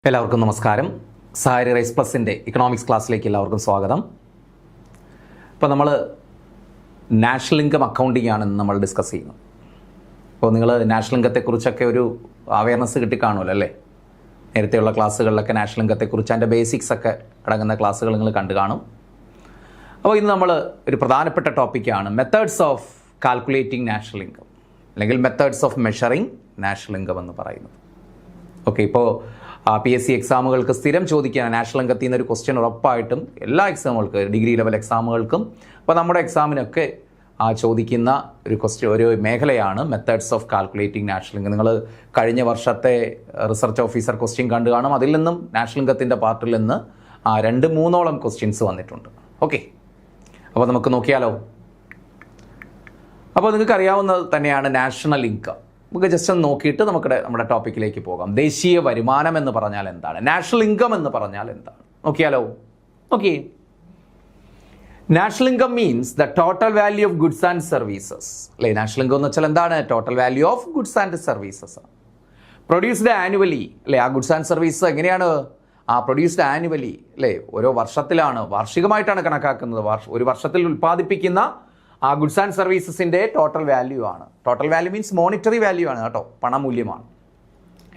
എല്ലാവർക്കും നമസ്കാരം. Sari rice പ്ലസിൻ്റെ economics ക്ലാസ്സിലേക്ക് എല്ലാവർക്കും സ്വാഗതം. ഇപ്പോൾ നമ്മൾ നാഷണൽ ഇൻകം അക്കൗണ്ടിംഗ് ആണ് നമ്മൾ ഡിസ്കസ് ചെയ്യുന്നത്. അപ്പോൾ നിങ്ങൾ നാഷണൽ ഇൻകത്തെക്കുറിച്ചൊക്കെ ഒരു അവയർനെസ് കിട്ടിക്കാണുമല്ലോ അല്ലേ? നേരത്തെയുള്ള ക്ലാസ്സുകളിലൊക്കെ നാഷണൽ ഇൻകത്തെക്കുറിച്ച് അതിൻ്റെ ബേസിക്സ് ഒക്കെ അടങ്ങുന്ന ക്ലാസ്സുകൾ നിങ്ങൾ കണ്ടു കാണും. അപ്പോൾ ഇന്ന് നമ്മൾ ഒരു പ്രധാനപ്പെട്ട ടോപ്പിക്കാണ് methods of calculating national income, അല്ലെങ്കിൽ methods of measuring national income എന്ന് പറയുന്നത്. ഓക്കെ, ഇപ്പോൾ PSC എക്സാമുകൾക്ക് സ്ഥിരം ചോദിക്കാൻ നാഷണൽ ഇൻകത്തിൽ നിന്നൊരു ക്വസ്റ്റ്യൻ ഉറപ്പായിട്ടും എല്ലാ എക്സാമുകൾക്ക്, ഡിഗ്രി ലെവൽ എക്സാമുകൾക്കും അപ്പോൾ നമ്മുടെ എക്സാമിനൊക്കെ ചോദിക്കുന്ന ഒരു മേഖലയാണ് methods of calculating national income. നിങ്ങൾ കഴിഞ്ഞ വർഷത്തെ റിസർച്ച് ഓഫീസർ ക്വസ്റ്റ്യൻ കണ്ടു കാണും. അതിൽ നിന്നും നാഷണൽ ഇൻകത്തിൻ്റെ പാർട്ടിൽ നിന്ന് 2-3ഓളം ക്വസ്റ്റ്യൻസ് വന്നിട്ടുണ്ട്. ഓക്കെ, അപ്പോൾ നമുക്ക് നോക്കിയാലോ. അപ്പോൾ നിങ്ങൾക്ക് അറിയാവുന്നത് തന്നെയാണ് നാഷണൽ ഇൻകം. നമുക്ക് ജസ്റ്റ് ഒന്ന് നോക്കിയിട്ട് നമ്മുടെ ടോപ്പിക്കിലേക്ക് പോകാം. ദേശീയ വരുമാനം എന്ന് പറഞ്ഞാൽ എന്താണ്? നാഷണൽ ഇൻകം എന്ന് പറഞ്ഞാൽ എന്താണ്? നോക്കിയാലോ. Okay, national income means the total value of goods and services. അല്ലേ, നാഷണൽ ഇൻകം എന്ന് വെച്ചാൽ എന്താണ്? Total value of goods and services ആണ്. Produced annually. അല്ലേ, ആ ഗുഡ്സ് ആൻഡ് സർവീസസ് എങ്ങനെയാണ് പ്രൊഡ്യൂസ്ഡ് ആനുവലി? അല്ലേ, ഓരോ വർഷത്തിലാണ്, വാർഷികമായിട്ടാണ് കണക്കാക്കുന്നത്. ഒരു വർഷത്തിൽ ഉൽപ്പാദിപ്പിക്കുന്ന ഗുഡ്സ് ആൻഡ് സർവീസസിൻ്റെ ടോട്ടൽ വാല്യൂ ആണ്. Total value means monetary value ആണ് കേട്ടോ, പണമൂല്യമാണ്.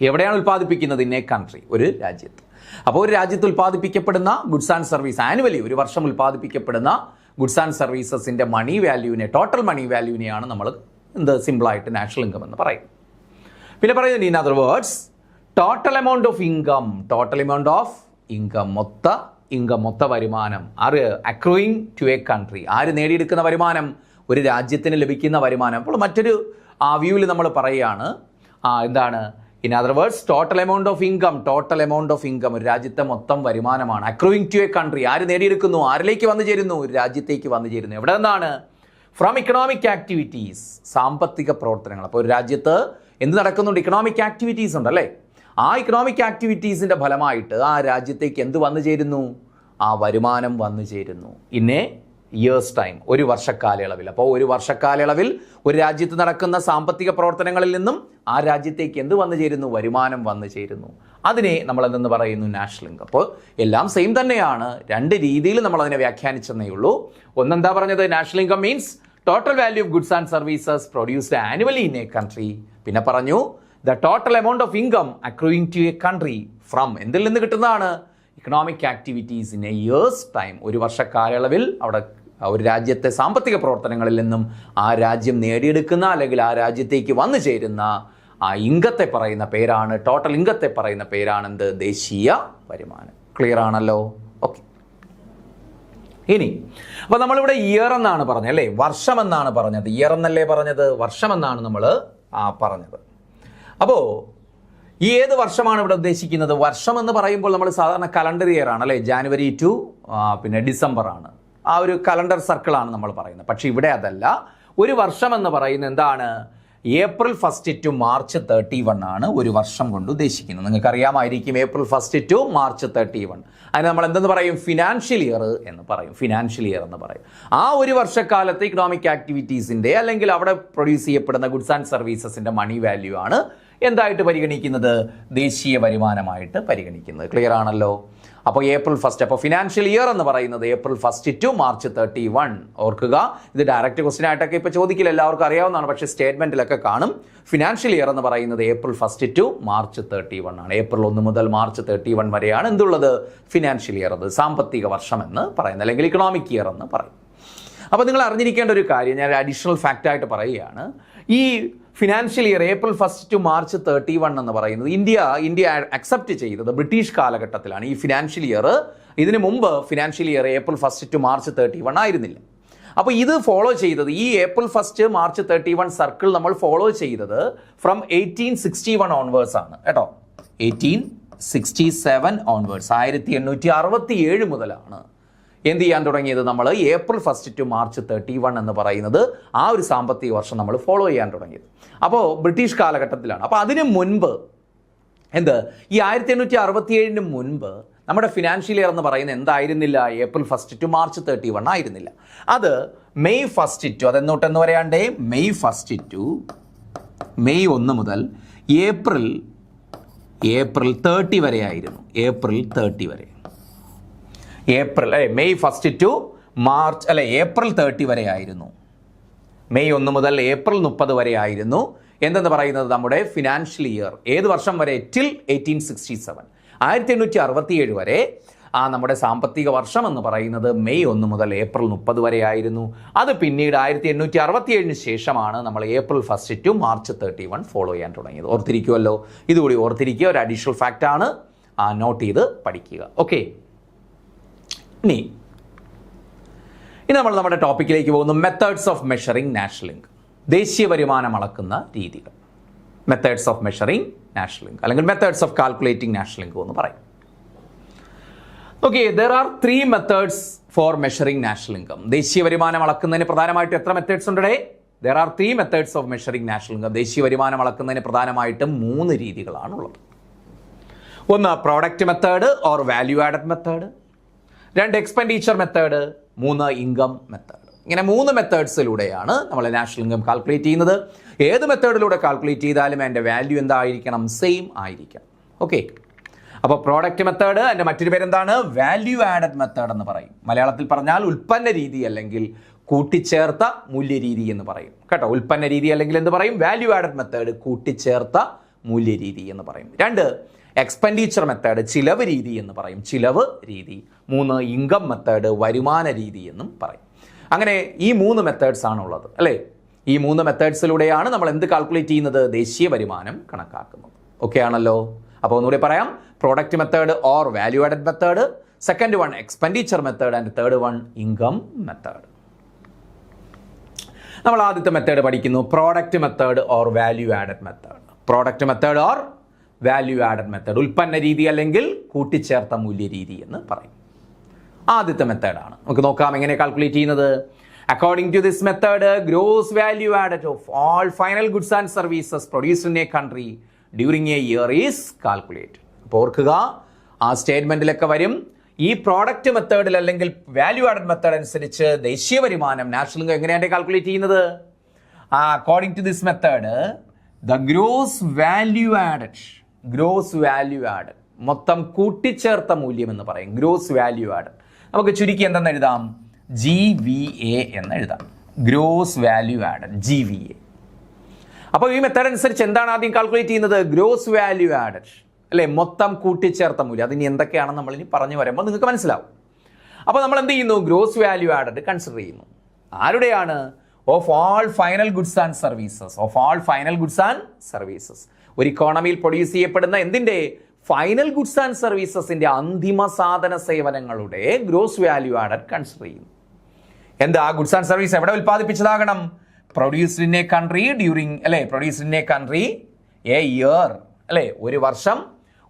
എവിടെയാണ് ഉൽപ്പാദിപ്പിക്കുന്നത്? ഇൻ എ കൺട്രി, ഒരു രാജ്യത്ത്. അപ്പോൾ ഒരു രാജ്യത്ത് ഉൽപ്പാദിപ്പിക്കപ്പെടുന്ന ഗുഡ്സ് ആൻഡ് സർവീസ് ആനുവലി, ഒരു വർഷം ഉൽപ്പാദിപ്പിക്കപ്പെടുന്ന ഗുഡ്സ് ആൻഡ് സർവീസസിൻ്റെ മണി വാല്യൂവിനെ, ടോട്ടൽ മണി വാല്യൂവിനെയാണ് നമ്മൾ സിമ്പിളായിട്ട് നാഷണൽ ഇൻകം എന്ന് പറയും. പിന്നെ പറയുന്നത് in other words total amount of income. Total amount of income, മൊത്ത വരുമാനം. Accruing to a country. ആര് നേടിയെടുക്കുന്ന വരുമാനം? ഒരു രാജ്യത്തിന് ലഭിക്കുന്ന വരുമാനം. അപ്പോൾ മറ്റൊരു വ്യൂവിൽ നമ്മൾ പറയുകയാണ് എന്താണ്? In other words total amount of income. Total amount of income ഒരു രാജ്യത്തെ മൊത്തം വരുമാനമാണ്. അക്രൂയിങ് ടു എ കൺട്രി. ആര് നേടിയെടുക്കുന്നു? ആരിലേക്ക് വന്നു ചേരുന്നു? ഒരു രാജ്യത്തേക്ക് വന്നു ചേരുന്നു. എവിടെ നിന്നാണ്? ഫ്രം ഇക്കണോമിക് ആക്ടിവിറ്റീസ്, സാമ്പത്തിക പ്രവർത്തനങ്ങൾ. അപ്പോൾ ഒരു രാജ്യത്ത് എന്ത് നടക്കുന്നുണ്ട്? ഇക്കണോമിക് ആക്ടിവിറ്റീസ് ഉണ്ടല്ലേ. ആ ഇക്കണോമിക് ആക്ടിവിറ്റീസിൻ്റെ ഫലമായിട്ട് ആ രാജ്യത്തേക്ക് എന്ത് വന്നു ചേരുന്നു? വരുമാനം വന്നു ചേരുന്നു. ഇൻ എ ഇയേഴ്സ് ടൈം, ഒരു വർഷക്കാലയളവിൽ. അപ്പോൾ ഒരു വർഷക്കാലയളവിൽ ഒരു രാജ്യത്ത് നടക്കുന്ന സാമ്പത്തിക പ്രവർത്തനങ്ങളിൽ നിന്നും ആ രാജ്യത്തേക്ക് എന്ത് വന്നു ചേരുന്നു? വരുമാനം വന്നു ചേരുന്നു. അതിനെ നമ്മൾ എന്തെന്ന് പറയുന്നു? National income. അപ്പോൾ എല്ലാം സെയിം തന്നെയാണ്, രണ്ട് രീതിയിൽ നമ്മൾ അതിനെ വ്യാഖ്യാനിച്ചെന്നേ ഉള്ളൂ. ഒന്നെന്താ പറഞ്ഞത്? National income means total value of goods and services produced annually in a country. പിന്നെ പറഞ്ഞു the total amount of income accruing to a country from, എന്തിൽ നിന്ന് കിട്ടുന്നതാണ്? Economic activities in a year's time, ഒരു വർഷക്കാലയളവിൽ അവിടെ ഒരു രാജ്യത്തെ സാമ്പത്തിക പ്രവർത്തനങ്ങളിൽ നിന്നും ആ രാജ്യം നേടിയെടുക്കുന്ന, അല്ലെങ്കിൽ ആ രാജ്യത്തേക്ക് വന്നു ചേരുന്ന ഇൻകത്തെ പറയുന്ന പേരാണ്, ടോട്ടൽ ഇൻകത്തെ പറയുന്ന പേരാണ് എന്ത്? ദേശീയ വരുമാനം. ക്ലിയർ ആണല്ലോ? ഓക്കെ, ഇനി അപ്പോൾ നമ്മളിവിടെ ഇയർ എന്നാണ് പറഞ്ഞത് അല്ലേ, വർഷം എന്നാണ് പറഞ്ഞത്. ഇയർ എന്നല്ലേ പറഞ്ഞത്? വർഷം എന്നാണ് നമ്മൾ പറഞ്ഞത്. അപ്പോൾ ഈ ഏത് വർഷമാണ് ഇവിടെ ഉദ്ദേശിക്കുന്നത്? വർഷം എന്ന് പറയുമ്പോൾ നമ്മൾ സാധാരണ കലണ്ടർ ഇയർ ആണ് അല്ലേ, ജാനുവരി ടു പിന്നെ ഡിസംബർ ആണ്, ആ ഒരു കലണ്ടർ സർക്കിളാണ് നമ്മൾ പറയുന്നത്. പക്ഷേ ഇവിടെ അതല്ല. ഒരു വർഷം എന്ന് പറയുന്നത് എന്താണ്? April 1 to March 31 ആണ് ഒരു വർഷം കൊണ്ട് ഉദ്ദേശിക്കുന്നത്. നിങ്ങൾക്ക് അറിയാമായിരിക്കും, April 1 to March 31. അതിന് നമ്മൾ എന്തെന്ന് പറയും? ഫിനാൻഷ്യൽ ഇയർ എന്ന് പറയും. ഫിനാൻഷ്യൽ ഇയർ എന്ന് പറയും. ആ ഒരു വർഷക്കാലത്തെ ഇക്കണോമിക് ആക്ടിവിറ്റീസിൻ്റെ, അല്ലെങ്കിൽ അവിടെ പ്രൊഡ്യൂസ് ചെയ്യപ്പെടുന്ന ഗുഡ്സ് ആൻഡ് സർവീസസിൻ്റെ മണി വാല്യൂ ആണ് എന്തായിട്ട് പരിഗണിക്കുന്നത്? ദേശീയ വരുമാനമായിട്ട് പരിഗണിക്കുന്നത്. ക്ലിയർ ആണല്ലോ? അപ്പോൾ April 1, അപ്പോൾ ഫിനാൻഷ്യൽ ഇയർ എന്ന് പറയുന്നത് April 1 to March 31. ഓർക്കുക, ഇത് ഡയറക്റ്റ് ക്വസ്റ്റ്യൻ ആയിട്ടൊക്കെ ഇപ്പോൾ ചോദിക്കില്ല, എല്ലാവർക്കും അറിയാവുന്നതാണ്. പക്ഷേ സ്റ്റേറ്റ്മെൻറ്റിലൊക്കെ കാണും. ഫിനാൻഷ്യൽ ഇയർ എന്ന് പറയുന്നത് April 1 to March 31 ആണ്. April 1 മുതൽ March 31 വരെയാണ് എന്തുള്ളത്? ഫിനാൻഷ്യൽ ഇയർ, അത് സാമ്പത്തിക വർഷം എന്ന് പറയുന്നത്, അല്ലെങ്കിൽ ഇക്കണോമിക് ഇയർ എന്ന് പറയും. അപ്പോൾ നിങ്ങൾ അറിഞ്ഞിരിക്കേണ്ട ഒരു കാര്യം ഞാൻ അഡീഷണൽ ഫാക്റ്റായിട്ട് പറയുകയാണ്. ഈ financial year April 1 to March 31 എന്ന് പറയുന്നത് ഇന്ത്യ അക്സെപ്റ്റ് ചെയ്തത് ബ്രിട്ടീഷ് കാലഘട്ടത്തിലാണ്. ഈ ഫിനാൻഷ്യൽ ഇയർ, ഇതിനു മുമ്പ് financial year April 1 to March 31 ആയിരുന്നില്ല. അപ്പോൾ ഇത് ഫോളോ ചെയ്തത്, ഈ April 1 March 31 സർക്കിൾ നമ്മൾ ഫോളോ ചെയ്തത് ഫ്രം 1861 ഓൺവേഴ്സ് ആണ് കേട്ടോ. 1867 ഓൺവേഴ്സ്, 1867 മുതലാണ് എന്ത് ചെയ്യാൻ തുടങ്ങിയത്? നമ്മൾ April 1 to March 31 എന്ന് പറയുന്നത് ആ ഒരു സാമ്പത്തിക വർഷം നമ്മൾ ഫോളോ ചെയ്യാൻ തുടങ്ങിയത്. അപ്പോൾ ബ്രിട്ടീഷ് കാലഘട്ടത്തിലാണ്. അപ്പോൾ അതിന് മുൻപ് ഈ 1867 മുൻപ് നമ്മുടെ ഫിനാൻഷ്യൽ ഇയർ എന്ന് പറയുന്നത് എന്തായിരുന്നില്ല? April 1 to March 31 ആയിരുന്നില്ല. അത് May 1 to, അതെന്നോട്ടെന്ന് പറയാണ്ടേ, May 1 to May 1 മുതൽ April ഏപ്രിൽ 30 വരെ ആയിരുന്നു. ഏപ്രിൽ 30 വരെ. മെയ് 1 ടു മാർച്ച് ഏപ്രിൽ 30 വരെ ആയിരുന്നു. മെയ് 1 മുതൽ ഏപ്രിൽ 30 വരെ ആയിരുന്നു എന്തെന്ന് പറയുന്നത് നമ്മുടെ ഫിനാൻഷ്യൽ ഇയർ. ഏത് വർഷം വരെ? ടിൽ 1867, 1867 വരെ നമ്മുടെ സാമ്പത്തിക വർഷം എന്ന് പറയുന്നത് മെയ് 1 മുതൽ ഏപ്രിൽ 30 വരെ ആയിരുന്നു. അത് പിന്നീട് 1867 ശേഷമാണ് നമ്മൾ ഏപ്രിൽ 1 ടു മാർച്ച് 31 ഫോളോ ചെയ്യാൻ തുടങ്ങിയത്. ഓർത്തിരിക്കുമല്ലോ, ഇതുകൂടി ഓർത്തിരിക്കുക. ഒരു അഡീഷണൽ ഫാക്റ്റ് ആണ്, നോട്ട് ചെയ്ത് പഠിക്കുക. ഓക്കെ, ഇനി നമ്മൾ നമ്മുടെ ടോപ്പിക്കിലേക്ക് പോകുന്നു. Methods of measuring national income, ദേശീയ വരുമാനം അളക്കുന്ന രീതികൾ. Methods of measuring national income അല്ലെങ്കിൽ methods of calculating national income എന്ന് പറയും. Okay, there are 3 methods for measuring national income. ദേശീയ വരുമാനം അളക്കുന്നതിന് പ്രധാനമായിട്ടും എത്ര മെത്തേഡ്സ് ഉണ്ട്? There are 3 methods of measuring national income. ദേശീയ വരുമാനം അളക്കുന്നതിന് പ്രധാനമായിട്ടും 3 രീതികളാണുള്ളത്. ഒന്ന് product method or value added method, 2 expenditure method, 3 income method. ഇങ്ങനെ 3 മെത്തേഡ്സിലൂടെയാണ് നമ്മൾ നാഷണൽ ഇൻകം കാൽക്കുലേറ്റ് ചെയ്യുന്നത്. ഏത് മെത്തേഡിലൂടെ കാൽക്കുലേറ്റ് ചെയ്താലും അതിൻ്റെ വാല്യൂ എന്തായിരിക്കണം? സെയിം ആയിരിക്കണം. ഓക്കെ, അപ്പോൾ പ്രോഡക്റ്റ് മെത്തേഡ്, അതിൻ്റെ മറ്റൊരു പേരെന്താണ്? വാല്യൂ ആഡഡ് മെത്തേഡ് എന്ന് പറയും. മലയാളത്തിൽ പറഞ്ഞാൽ ഉൽപ്പന്ന രീതി അല്ലെങ്കിൽ കൂട്ടിച്ചേർത്ത മൂല്യരീതി എന്ന് പറയും കേട്ടോ. ഉൽപ്പന്ന രീതി അല്ലെങ്കിൽ എന്ത് പറയും? വാല്യൂ ആഡഡ് മെത്തേഡ്, കൂട്ടിച്ചേർത്ത മൂല്യരീതി എന്ന് പറയും. 2 എക്സ്പെൻഡിച്ചർ മെത്തേഡ്, ചിലവ് രീതി എന്ന് പറയും, ചിലവ് രീതി. 3 ഇൻകം മെത്തേഡ്, വരുമാന രീതി എന്നും പറയും. അങ്ങനെ ഈ 3 മെത്തേഡ്സ് ആണുള്ളത് അല്ലേ. ഈ 3 മെത്തേഡ്സിലൂടെയാണ് നമ്മൾ എന്ത് കാൽക്കുലേറ്റ് ചെയ്യുന്നത്? ദേശീയ വരുമാനം കണക്കാക്കുന്നത്. ഓക്കെ ആണല്ലോ. അപ്പോൾ ഒന്നുകൂടി പറയാം. Product method or value added method, second one expenditure method and third one income method. നമ്മൾ ആദ്യത്തെ മെത്തേഡ് പഠിക്കുന്നു, product method or value added method. Product method or value added method, ഉൽപ്പന്ന രീതി അല്ലെങ്കിൽ കൂട്ടിച്ചേർത്ത മൂല്യരീതി എന്ന് പറയും. ആദ്യത്തെ മെത്തേഡാണ്. നമുക്ക് നോക്കാം എങ്ങനെ കാൽക്കുലേറ്റ് ചെയ്യുന്നത്. According to this method, gross value added of all final goods and services produced in a country during a year is calculated. അപ്പോൾ ഓർക്കുക, ആ സ്റ്റേറ്റ്മെന്റിലൊക്കെ വരും ഈ പ്രോഡക്റ്റ് മെത്തേഡിൽ അല്ലെങ്കിൽ വാല്യൂ ആഡഡ് മെത്തേഡ് അനുസരിച്ച് ദേശീയ വരുമാനം നാഷണൽ ഇൻകം എങ്ങനെയാണ് കാൽക്കുലേറ്റ് ചെയ്യുന്നത്? According to this method the gross value added, gross value added മൊത്തം കൂട്ടിച്ചേർത്ത മൂല്യം എന്ന് പറയും. ഗ്രോസ് വാല്യൂ ആഡഡ് നമുക്ക് ചുരുക്കി എന്തെന്ന് എഴുതാം? GVA എന്ന് എഴുതാം. Gross value added, GVA. അപ്പോൾ ഈ മെത്തേഡ് അനുസരിച്ച് എന്താണ് ആദ്യം കാൽക്കുലേറ്റ് ചെയ്യുന്നത്? ഗ്രോസ് വാല്യൂ ആഡഡ് അല്ലേ, മൊത്തം കൂട്ടിച്ചേർത്ത മൂല്യം. അതിന് എന്തൊക്കെയാണെന്ന് നമ്മൾ ഇനി പറഞ്ഞു വരുമ്പോൾ നിങ്ങൾക്ക് മനസ്സിലാവും. അപ്പോൾ നമ്മൾ എന്ത് ചെയ്യുന്നു? ഗ്രോസ് വാല്യൂ ആഡഡ് കൺസിഡർ ചെയ്യുന്നു. ആരുടെയാണ്? Of all final goods and services. Of all final goods and services, ഒരു ഇക്കോണമിയിൽ പ്രൊഡ്യൂസ് ചെയ്യപ്പെടുന്ന എന്തിൻ്റെ? ഫൈനൽ ഗുഡ്സ് ആൻഡ് സർവീസസിന്റെ അന്തിമ സാധന സേവനങ്ങളുടെ ഗ്രോസ് വാല്യൂ ആഡഡ് കൺസിഡർ ചെയ്യുന്നു. എന്താ? ഗുഡ്സ് ആൻഡ് സർവീസ് എവിടെ ഉൽപ്പാദിപ്പിച്ചതാകണം? Produced in a country during produced in a country a year ഒരു വർഷം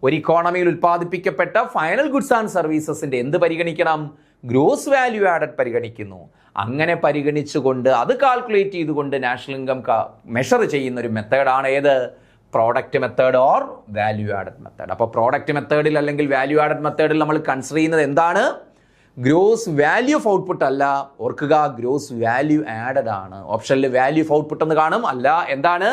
ഒരു ഇക്കോണമിയിൽ ഉൽപ്പാദിപ്പിക്കപ്പെട്ട ഫൈനൽ ഗുഡ്സ് ആൻഡ് സർവീസസിന്റെ എന്ത് പരിഗണിക്കണം? ഗ്രോസ് വാല്യൂ ആഡഡ് പരിഗണിക്കുന്നു. അങ്ങനെ പരിഗണിച്ചുകൊണ്ട് അത് കാൽക്കുലേറ്റ് ചെയ്തുകൊണ്ട് നാഷണൽ ഇൻകം മെഷർ ചെയ്യുന്ന ഒരു മെത്തേഡാണ് ഏത്? Product method or value added method. അപ്പോൾ പ്രോഡക്റ്റ് മെത്തേഡിൽ അല്ലെങ്കിൽ വാല്യൂ ആഡഡ് മെത്തേഡിൽ നമ്മൾ കൺസിഡർ ചെയ്യുന്നത് എന്താണ്? ഗ്രോസ് വാല്യൂ ഓഫ് ഔട്ട്പുട്ട് അല്ല. ഓർക്കുക, ഗ്രോസ് വാല്യൂ ആഡഡ് ആണ്. ഓപ്ഷനിൽ വാല്യൂ ഓഫ് ഔട്ട്പുട്ട് എന്ന് കാണും. അല്ല, എന്താണ്?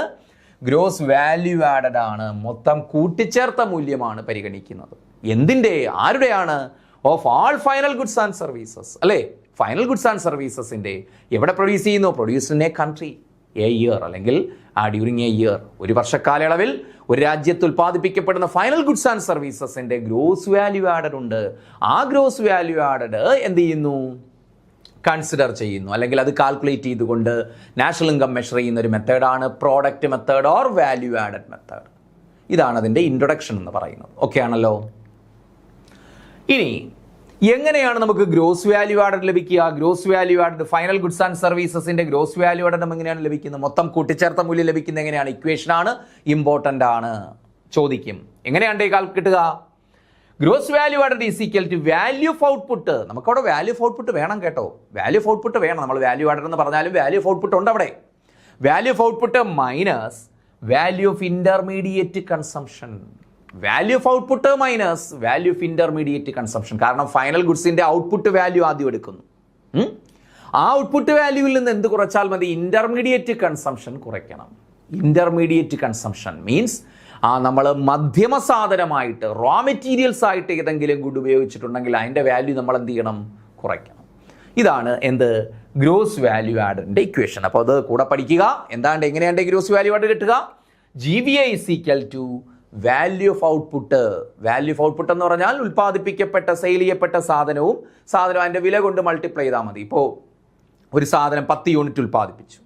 ഗ്രോസ് വാല്യൂ ആഡഡ് ആണ്. മൊത്തം കൂട്ടിച്ചേർത്ത മൂല്യമാണ് പരിഗണിക്കുന്നത്. എന്തിൻ്റെ? ആരുടെയാണ്? Of all final goods and services അല്ലേ. ഫൈനൽ ഗുഡ്സ് ആൻഡ് സർവീസസിന്റെ എവിടെ പ്രൊഡ്യൂസ് ചെയ്യുന്നു? Produce in a country a year അല്ലെങ്കിൽ ഡ്യൂറിങ് എ ഇയർ, ഒരു വർഷക്കാലയളവിൽ ഒരു രാജ്യത്ത് ഉൽപ്പാദിപ്പിക്കപ്പെടുന്ന ഫൈനൽ ഗുഡ്സ് ആൻഡ് സർവീസസിന്റെ ഗ്രോസ് വാല്യൂ ആഡഡ് ഉണ്ട്. ആ ഗ്രോസ് വാല്യൂ ആഡഡ് എന്ത് ചെയ്യുന്നു? കൺസിഡർ ചെയ്യുന്നു അല്ലെങ്കിൽ അത് കാൽക്കുലേറ്റ് ചെയ്തുകൊണ്ട് നാഷണൽ ഇൻകം മെഷർ ചെയ്യുന്ന ഒരു മെത്തേഡാണ് product method or value added method. ഇതാണ് അതിൻ്റെ ഇൻട്രൊഡക്ഷൻ എന്ന് പറയുന്നത്. ഓക്കെ ആണല്ലോ. ഇനി എങ്ങനെയാണ് നമുക്ക് ഗ്രോസ് വാല്യൂ ആഡഡ് ലഭിക്കുക? Gross value added final goods and സർവീസസിന്റെ ഗ്രോസ് വാല്യൂ ആഡഡ് എങ്ങനെയാണ് ലഭിക്കുന്നത്? മൊത്തം കൂട്ടിച്ചേർത്ത മൂല്യം ലഭിക്കുന്നത് എങ്ങനെയാണ്? ഇക്വേഷൻ ആണ്, ഇമ്പോർട്ടൻ്റ് ആണ്, ചോദിക്കും. എങ്ങനെയാണ് കിട്ടുക? Gross value added is equal to value of output. നമുക്കവിടെ വാല്യൂ ഓഫ് ഔട്ട്പുട്ട് വേണം കേട്ടോ. വാല്യൂ ഓഫ് ഔട്ട്പുട്ട് വേണം. നമ്മൾ വാല്യൂ ആഡഡ് എന്ന് പറഞ്ഞാലും വാല്യൂ ഓഫ് ഔട്ട്പുട്ട് ഉണ്ട് അവിടെ. Value of output minus value of intermediate consumption. Value of output minus value of intermediate consumption. കാരണം ഫൈനൽ ഗുഡ്സിന്റെ ഔട്ട്പുട്ട് വാല്യൂ ആദ്യം എടുക്കുന്നു. ആ ഔട്ട്പുട്ട് വാല്യൂവിൽ നിന്ന് എന്ത് കുറച്ചാൽ മതി? ഇന്റർമീഡിയറ്റ് കൺസംഷൻ കുറയ്ക്കണം. ഇന്റർമീഡിയറ്റ് കൺസംഷൻ മീൻസ് നമ്മൾ മധ്യമ സാധനമായിട്ട് റോ മെറ്റീരിയൽസ് ആയിട്ട് ഏതെങ്കിലും ഗുഡ് ഉപയോഗിച്ചിട്ടുണ്ടെങ്കിൽ അതിൻ്റെ വാല്യൂ നമ്മൾ എന്ത് ചെയ്യണം? കുറയ്ക്കണം. ഇതാണ് എന്ത്? ഗ്രോസ് വാല്യൂ ആഡിൻ്റെ ഇക്വേഷൻ. അപ്പോൾ അത് കൂടെ പഠിക്കുക. എന്താണ് എങ്ങനെയാണ് ഗ്രോസ് വാല്യൂ ആഡ് കിട്ടുക? GVA is equal to value of output. Value of output എന്ന് പറഞ്ഞാൽ ഉൽപ്പാദിപ്പിക്കപ്പെട്ട സെയിൽ ചെയ്യപ്പെട്ട സാധനം അതിൻ്റെ വില കൊണ്ട് മൾട്ടിപ്ലൈ ചെയ്താൽ മതി. ഇപ്പോൾ ഒരു സാധനം 10 യൂണിറ്റ് ഉൽപ്പാദിപ്പിച്ചു.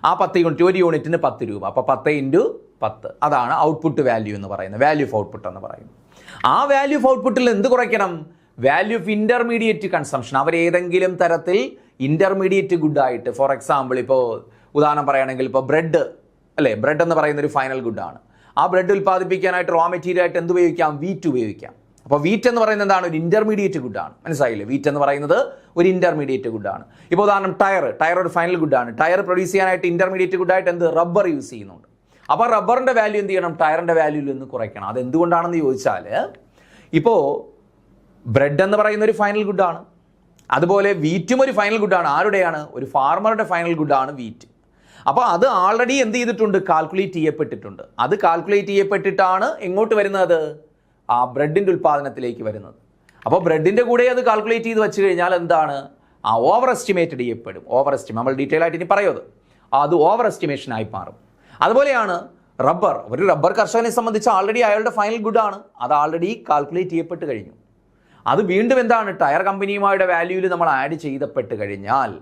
ആ 10 യൂണിറ്റ്, ഒരു യൂണിറ്റിന് 10 രൂപ. അപ്പോൾ 10 × 10 അതാണ് ഔട്ട്പുട്ട് വാല്യൂ എന്ന് പറയുന്നത്, വാല്യൂ ഓഫ് ഔട്ട്പുട്ട് എന്ന് പറയുന്നത്. ആ വാല്യൂ ഓഫ് ഔട്ട്പുട്ടിൽ എന്ത് കുറയ്ക്കണം? Value of intermediate consumption. അവർ ഏതെങ്കിലും തരത്തിൽ ഇൻ്റർമീഡിയറ്റ് ഗുഡായിട്ട്, ഫോർ എക്സാമ്പിൾ ഇപ്പോൾ ഉദാഹരണം പറയുകയാണെങ്കിൽ ഇപ്പോൾ ബ്രെഡ് അല്ലേ, ബ്രെഡ് എന്ന് പറയുന്ന ഒരു ഫൈനൽ ഗുഡാണ്. ആ ബ്രെഡ് ഉൽപ്പാദിപ്പിക്കാനായിട്ട് റോ മെറ്റീരിയൽ ആയിട്ട് എന്ത് ഉപയോഗിക്കാം? വീറ്റ് ഉപയോഗിക്കാം. അപ്പോൾ വീറ്റ് എന്ന് പറയുന്നത് എന്താണ്? ഒരു ഇൻ്റർമീഡിയറ്റ് ഗുഡാണ്. മനസ്സിലായില്ലേ? വീറ്റ് എന്ന് പറയുന്നത് ഒരു ഇൻ്റർമീഡിയറ്റ് ഗുഡാണ്. ഇപ്പോൾ ഉദാഹരണം ടയർ ഒരു ഫൈനൽ ഗുഡാണ്. ടയർ പ്രൊഡ്യൂസ് ചെയ്യാനായിട്ട് ഇൻ്റർമീഡിയറ്റ് ഗുഡായിട്ട് എന്ത്? റബ്ബർ യൂസ് ചെയ്യുന്നുണ്ട്. അപ്പോൾ റബ്ബറിൻ്റെ വാല്യൂ എന്ത് ചെയ്യണം? ടയറിൻ്റെ വാല്യൂവിൽ നിന്ന് കുറയ്ക്കണം. അതെന്തുകൊണ്ടാണെന്ന് ചോദിച്ചാൽ, ഇപ്പോൾ ബ്രെഡ് എന്ന് പറയുന്ന ഒരു ഫൈനൽ ഗുഡാണ്, അതുപോലെ വീറ്റും ഒരു ഫൈനൽ ഗുഡാണ്. ആരുടെയാണ്? ഒരു ഫാർമറുടെ ഫൈനൽ ഗുഡാണ് വീറ്റ്. അപ്പോൾ അത് ആൾറെഡി എന്ത് ചെയ്തിട്ടുണ്ട്? കാൽക്കുലേറ്റ് ചെയ്യപ്പെട്ടിട്ടുണ്ട്. അത് കാൽക്കുലേറ്റ് ചെയ്യപ്പെട്ടിട്ടാണ് എങ്ങോട്ട് വരുന്നത്? ആ ബ്രെഡിൻ്റെ ഉൽപ്പാദനത്തിലേക്ക് വരുന്നത്. അപ്പോൾ ബ്രെഡിൻ്റെ കൂടെ അത് കാൽക്കുലേറ്റ് ചെയ്ത് വെച്ച് കഴിഞ്ഞാൽ എന്താണ്? ആ ഓവർ എസ്റ്റിമേറ്റഡ് ചെയ്യപ്പെടും. നമ്മൾ ഡീറ്റെയിൽ ആയിട്ട് ഇനി പറയുന്നത് അത് ഓവർ എസ്റ്റിമേഷനായി മാറും. അതുപോലെയാണ് റബ്ബർ. ഒരു റബ്ബർ കർഷകനെ സംബന്ധിച്ച് ആൾറെഡി അയാളുടെ ഫൈനൽ ഗുഡാണ്. അത് ആൾറെഡി കാൽക്കുലേറ്റ് ചെയ്യപ്പെട്ട് കഴിഞ്ഞു. അത് വീണ്ടും എന്താണ്? ടയർ കമ്പനിയുമായുടെ വാല്യൂവിൽ നമ്മൾ ആഡ് ചെയ്തപ്പെട്ട് കഴിഞ്ഞാൽ,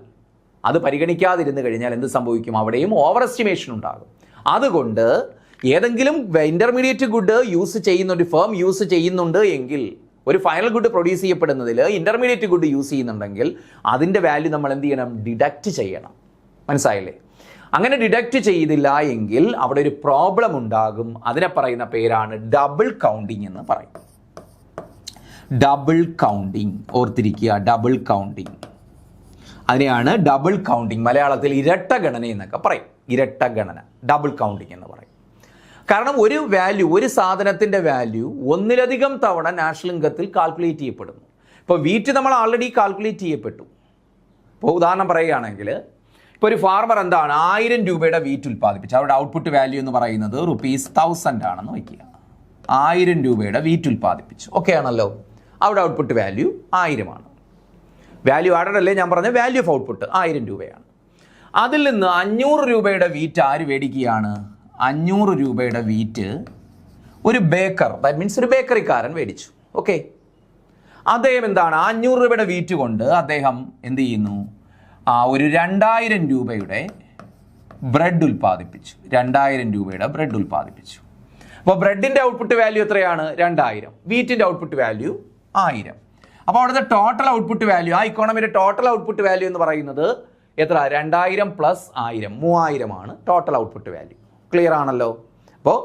അത് പരിഗണിക്കാതിരുന്ന് കഴിഞ്ഞാൽ എന്ത് സംഭവിക്കും? അവിടെയും ഓവർ എസ്റ്റിമേഷൻ ഉണ്ടാകും. അതുകൊണ്ട് ഏതെങ്കിലും ഇൻ്റർമീഡിയറ്റ് ഗുഡ് യൂസ് ചെയ്യുന്ന ഒരു ഫേം യൂസ് ചെയ്യുന്നുണ്ട് എങ്കിൽ, ഒരു ഫൈനൽ ഗുഡ് പ്രൊഡ്യൂസ് ചെയ്യപ്പെടുന്നതിൽ ഇൻ്റർമീഡിയറ്റ് ഗുഡ് യൂസ് ചെയ്യുന്നുണ്ടെങ്കിൽ അതിൻ്റെ വാല്യൂ നമ്മൾ എന്ത് ചെയ്യണം? ഡിഡക്റ്റ് ചെയ്യണം. മനസ്സിലായില്ലേ? അങ്ങനെ ഡിഡക്റ്റ് ചെയ്തില്ല എങ്കിൽ അവിടെ ഒരു പ്രോബ്ലം ഉണ്ടാകും. അതിനെ പറയുന്ന പേരാണ് ഡബിൾ കൗണ്ടിങ് എന്ന് പറയും. ഡബിൾ കൗണ്ടിങ് ഓർത്തിരിക്കുക. ഡബിൾ കൗണ്ടിങ്, അതിനെയാണ് ഡബിൾ കൗണ്ടിങ്, മലയാളത്തിൽ ഇരട്ട ഗണന എന്നൊക്കെ പറയും. ഇരട്ട ഗണന, ഡബിൾ കൗണ്ടിങ് എന്ന് പറയും. കാരണം ഒരു വാല്യൂ, ഒരു സാധനത്തിൻ്റെ വാല്യൂ ഒന്നിലധികം തവണ നാഷണൽ ഇൻകത്തിൽ കാൽക്കുലേറ്റ് ചെയ്യപ്പെടുന്നു. ഇപ്പോൾ വീറ്റ് നമ്മൾ ആൾറെഡി കാൽക്കുലേറ്റ് ചെയ്യപ്പെട്ടു. ഇപ്പോൾ ഉദാഹരണം പറയുകയാണെങ്കിൽ, ഇപ്പോൾ ഒരു ഫാർമർ എന്താണ് 1000 രൂപയുടെ വീറ്റ് ഉൽപ്പാദിപ്പിച്ചു. അവരുടെ ഔട്ട്പുട്ട് വാല്യൂ എന്ന് പറയുന്നത് ₹1000 ആണെന്ന് വയ്ക്കുക. 1000 രൂപയുടെ വീറ്റ് ഉൽപ്പാദിപ്പിച്ചു. ഓക്കെ ആണല്ലോ? അവിടെ ഔട്ട്പുട്ട് വാല്യൂ 1000 ആണ്. വാല്യൂ ആഡഡ് അല്ലേ ഞാൻ പറഞ്ഞ? വാല്യൂ ഓഫ് ഔട്ട്പുട്ട് 1000 രൂപയാണ്. അതിൽ നിന്ന് 500 രൂപയുടെ വീറ്റ് ആര് മേടിക്കുകയാണ്? 500 രൂപയുടെ വീറ്റ് ഒരു ബേക്കർ, ദാറ്റ് മീൻസ് ഒരു ബേക്കറിക്കാരൻ മേടിച്ചു. ഓക്കെ, അദ്ദേഹം എന്താണ് 500 രൂപയുടെ വീറ്റ് കൊണ്ട് അദ്ദേഹം എന്ത് ചെയ്യുന്നു? ഒരു 2000 രൂപയുടെ ബ്രെഡ് ഉൽപ്പാദിപ്പിച്ചു. 2000 രൂപയുടെ ബ്രെഡ് ഉൽപ്പാദിപ്പിച്ചു. അപ്പോൾ ബ്രെഡിൻ്റെ ഔട്ട്പുട്ട് വാല്യൂ എത്രയാണ്? 2000. വീറ്റിൻ്റെ ഔട്ട്പുട്ട് വാല്യൂ 1000. അപ്പോൾ അവിടുത്തെ ടോട്ടൽ ഔട്ട്പുട്ട് വാല്യൂ, ആ ഇക്കോണമിയുടെ ടോട്ടൽ ഔട്ട്പുട്ട് വാല്യൂ എന്ന് പറയുന്നത് എത്ര? 2000 + 1000, 3000 ആണ് ടോട്ടൽ ഔട്ട്പുട്ട് വാല്യൂ. ക്ലിയർ ആണല്ലോ? അപ്പോൾ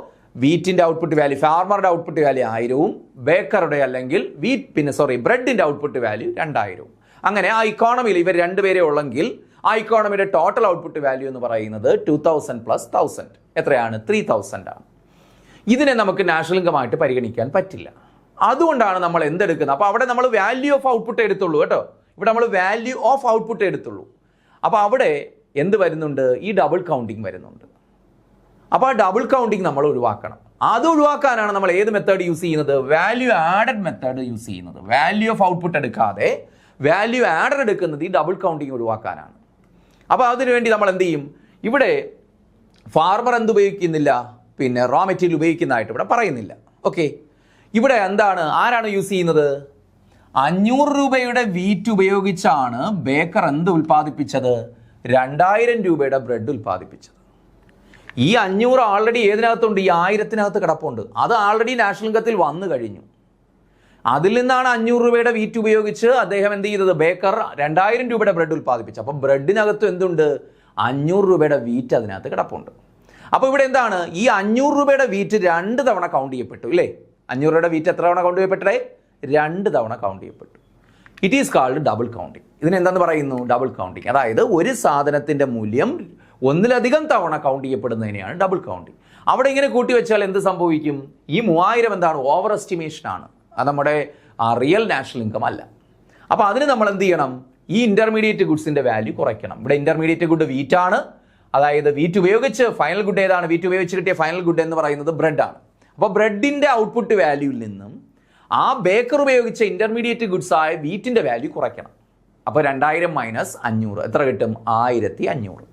വീറ്റിൻ്റെ ഔട്ട്പുട്ട് വാല്യൂ, ഫാർമറുടെ ഔട്ട്പുട്ട് വാല്യൂ 1000, ബേക്കറുടെ അല്ലെങ്കിൽ ബ്രെഡിൻ്റെ ഔട്ട്പുട്ട് വാല്യൂ 2000. അങ്ങനെ ആ ഇക്കോണമിയിൽ ഇവർ രണ്ടുപേരെ ഉള്ളെങ്കിൽ ആ ഇക്കോണമിയുടെ ടോട്ടൽ ഔട്ട്പുട്ട് വാല്യൂ എന്ന് പറയുന്നത് 2000 + 1000 എത്രയാണ്? 3000 ആണ്. ഇതിനെ നമുക്ക് നാഷണൽ ഇൻകമായിട്ട് പരിഗണിക്കാൻ പറ്റില്ല. അതുകൊണ്ടാണ് നമ്മൾ എന്തെടുക്കുന്നത്? അപ്പോൾ അവിടെ നമ്മൾ വാല്യൂ ഓഫ് ഔട്ട്പുട്ട് എടുത്തുള്ളൂ കേട്ടോ. ഇവിടെ നമ്മൾ വാല്യൂ ഓഫ് ഔട്ട്പുട്ട് എടുത്തുള്ളൂ. അപ്പോൾ അവിടെ എന്ത് വരുന്നുണ്ട്? ഈ ഡബിൾ കൗണ്ടിങ് വരുന്നുണ്ട്. അപ്പോൾ ആ ഡബിൾ കൗണ്ടിങ് നമ്മൾ ഒഴിവാക്കണം. അത് ഒഴിവാക്കാനാണ് നമ്മൾ ഏത് മെത്തേഡ് യൂസ് ചെയ്യുന്നത്? വാല്യൂ ആഡഡ് മെത്തേഡ് യൂസ് ചെയ്യുന്നത്. വാല്യൂ ഓഫ് ഔട്ട്പുട്ട് എടുക്കാതെ വാല്യൂ ആഡഡ് എടുക്കുന്നത് ഈ ഡബിൾ കൗണ്ടിങ് ഒഴിവാക്കാനാണ്. അപ്പോൾ അതിനുവേണ്ടി നമ്മൾ എന്ത് ചെയ്യും? ഇവിടെ ഫാർമർ എന്ത് ഉപയോഗിക്കുന്നില്ല? പിന്നെ റോ മെറ്റീരിയൽ ഉപയോഗിക്കുന്നതായിട്ട് ഇവിടെ പറയുന്നില്ല. ഓക്കെ, ഇവിടെ എന്താണ്, ആരാണ് യൂസ് ചെയ്യുന്നത്? 500 രൂപയുടെ വീറ്റ് ഉപയോഗിച്ചാണ് ബേക്കർ എന്ത് ഉൽപ്പാദിപ്പിച്ചത്? 2000 രൂപയുടെ ബ്രെഡ് ഉൽപ്പാദിപ്പിച്ചത്. ഈ 500 ആൾറെഡി ഏതിനകത്തുണ്ട്? ഈ 1000-നകത്ത് കിടപ്പുണ്ട്. അത് ആൾറെഡി നാഷണൽ ഇൻകത്തിൽ വന്നു കഴിഞ്ഞു. അതിൽ നിന്നാണ് 500 രൂപയുടെ വീറ്റ് ഉപയോഗിച്ച് അദ്ദേഹം എന്ത് ചെയ്തത്? ബേക്കർ 2000 രൂപയുടെ ബ്രെഡ് ഉൽപ്പാദിപ്പിച്ചു. അപ്പോൾ ബ്രെഡിനകത്ത് എന്തുണ്ട്? 500 രൂപയുടെ വീറ്റ് അതിനകത്ത് കിടപ്പുണ്ട്. അപ്പോൾ ഇവിടെ എന്താണ്? ഈ 500 രൂപയുടെ വീറ്റ് 2 തവണ കൗണ്ട് ചെയ്യപ്പെട്ടു ഇല്ലേ? 500 രൂപയുടെ വീറ്റ് എത്ര തവണ കൗണ്ട് ചെയ്യപ്പെട്ടേ? 2 തവണ കൗണ്ട് ചെയ്യപ്പെട്ടു. It is called double counting. ഇതിനെന്താന്ന് പറയുന്നു? Double counting. അതായത് ഒരു സാധനത്തിൻ്റെ മൂല്യം ഒന്നിലധികം തവണ കൗണ്ട് ചെയ്യപ്പെടുന്നതിനെയാണ് ഡബിൾ കൗണ്ടിങ്. അവിടെ ഇങ്ങനെ കൂട്ടി വെച്ചാൽ എന്ത് സംഭവിക്കും? ഈ 3000 എന്താണ്? ഓവർ എസ്റ്റിമേഷൻ ആണ്. അത് നമ്മുടെ റിയൽ നാഷണൽ ഇൻകം അല്ല. അപ്പോൾ അതിന് നമ്മൾ എന്ത് ചെയ്യണം? ഈ ഇൻ്റർമീഡിയറ്റ് ഗുഡ്സിൻ്റെ വാല്യൂ കുറയ്ക്കണം. ഇവിടെ ഇൻ്റർമീഡിയറ്റ് ഗുഡ് വീറ്റാണ്. അതായത് വീറ്റ് ഉപയോഗിച്ച് ഫൈനൽ ഗുഡ് ഏതാണ്? വീറ്റ് ഉപയോഗിച്ച് കിട്ടിയ ഫൈനൽ ഗുഡ് എന്ന് പറയുന്നത് ബ്രെഡാണ്. അപ്പോൾ ബ്രെഡിൻ്റെ ഔട്ട്പുട്ട് വാല്യൂവിൽ നിന്നും ആ ബേക്കർ ഉപയോഗിച്ച ഇൻ്റർമീഡിയറ്റ് ഗുഡ്സ് ആയ വീറ്റിൻ്റെ വാല്യൂ കുറയ്ക്കണം. അപ്പോൾ 2000 മൈനസ് 500 എത്ര കിട്ടും? 1500.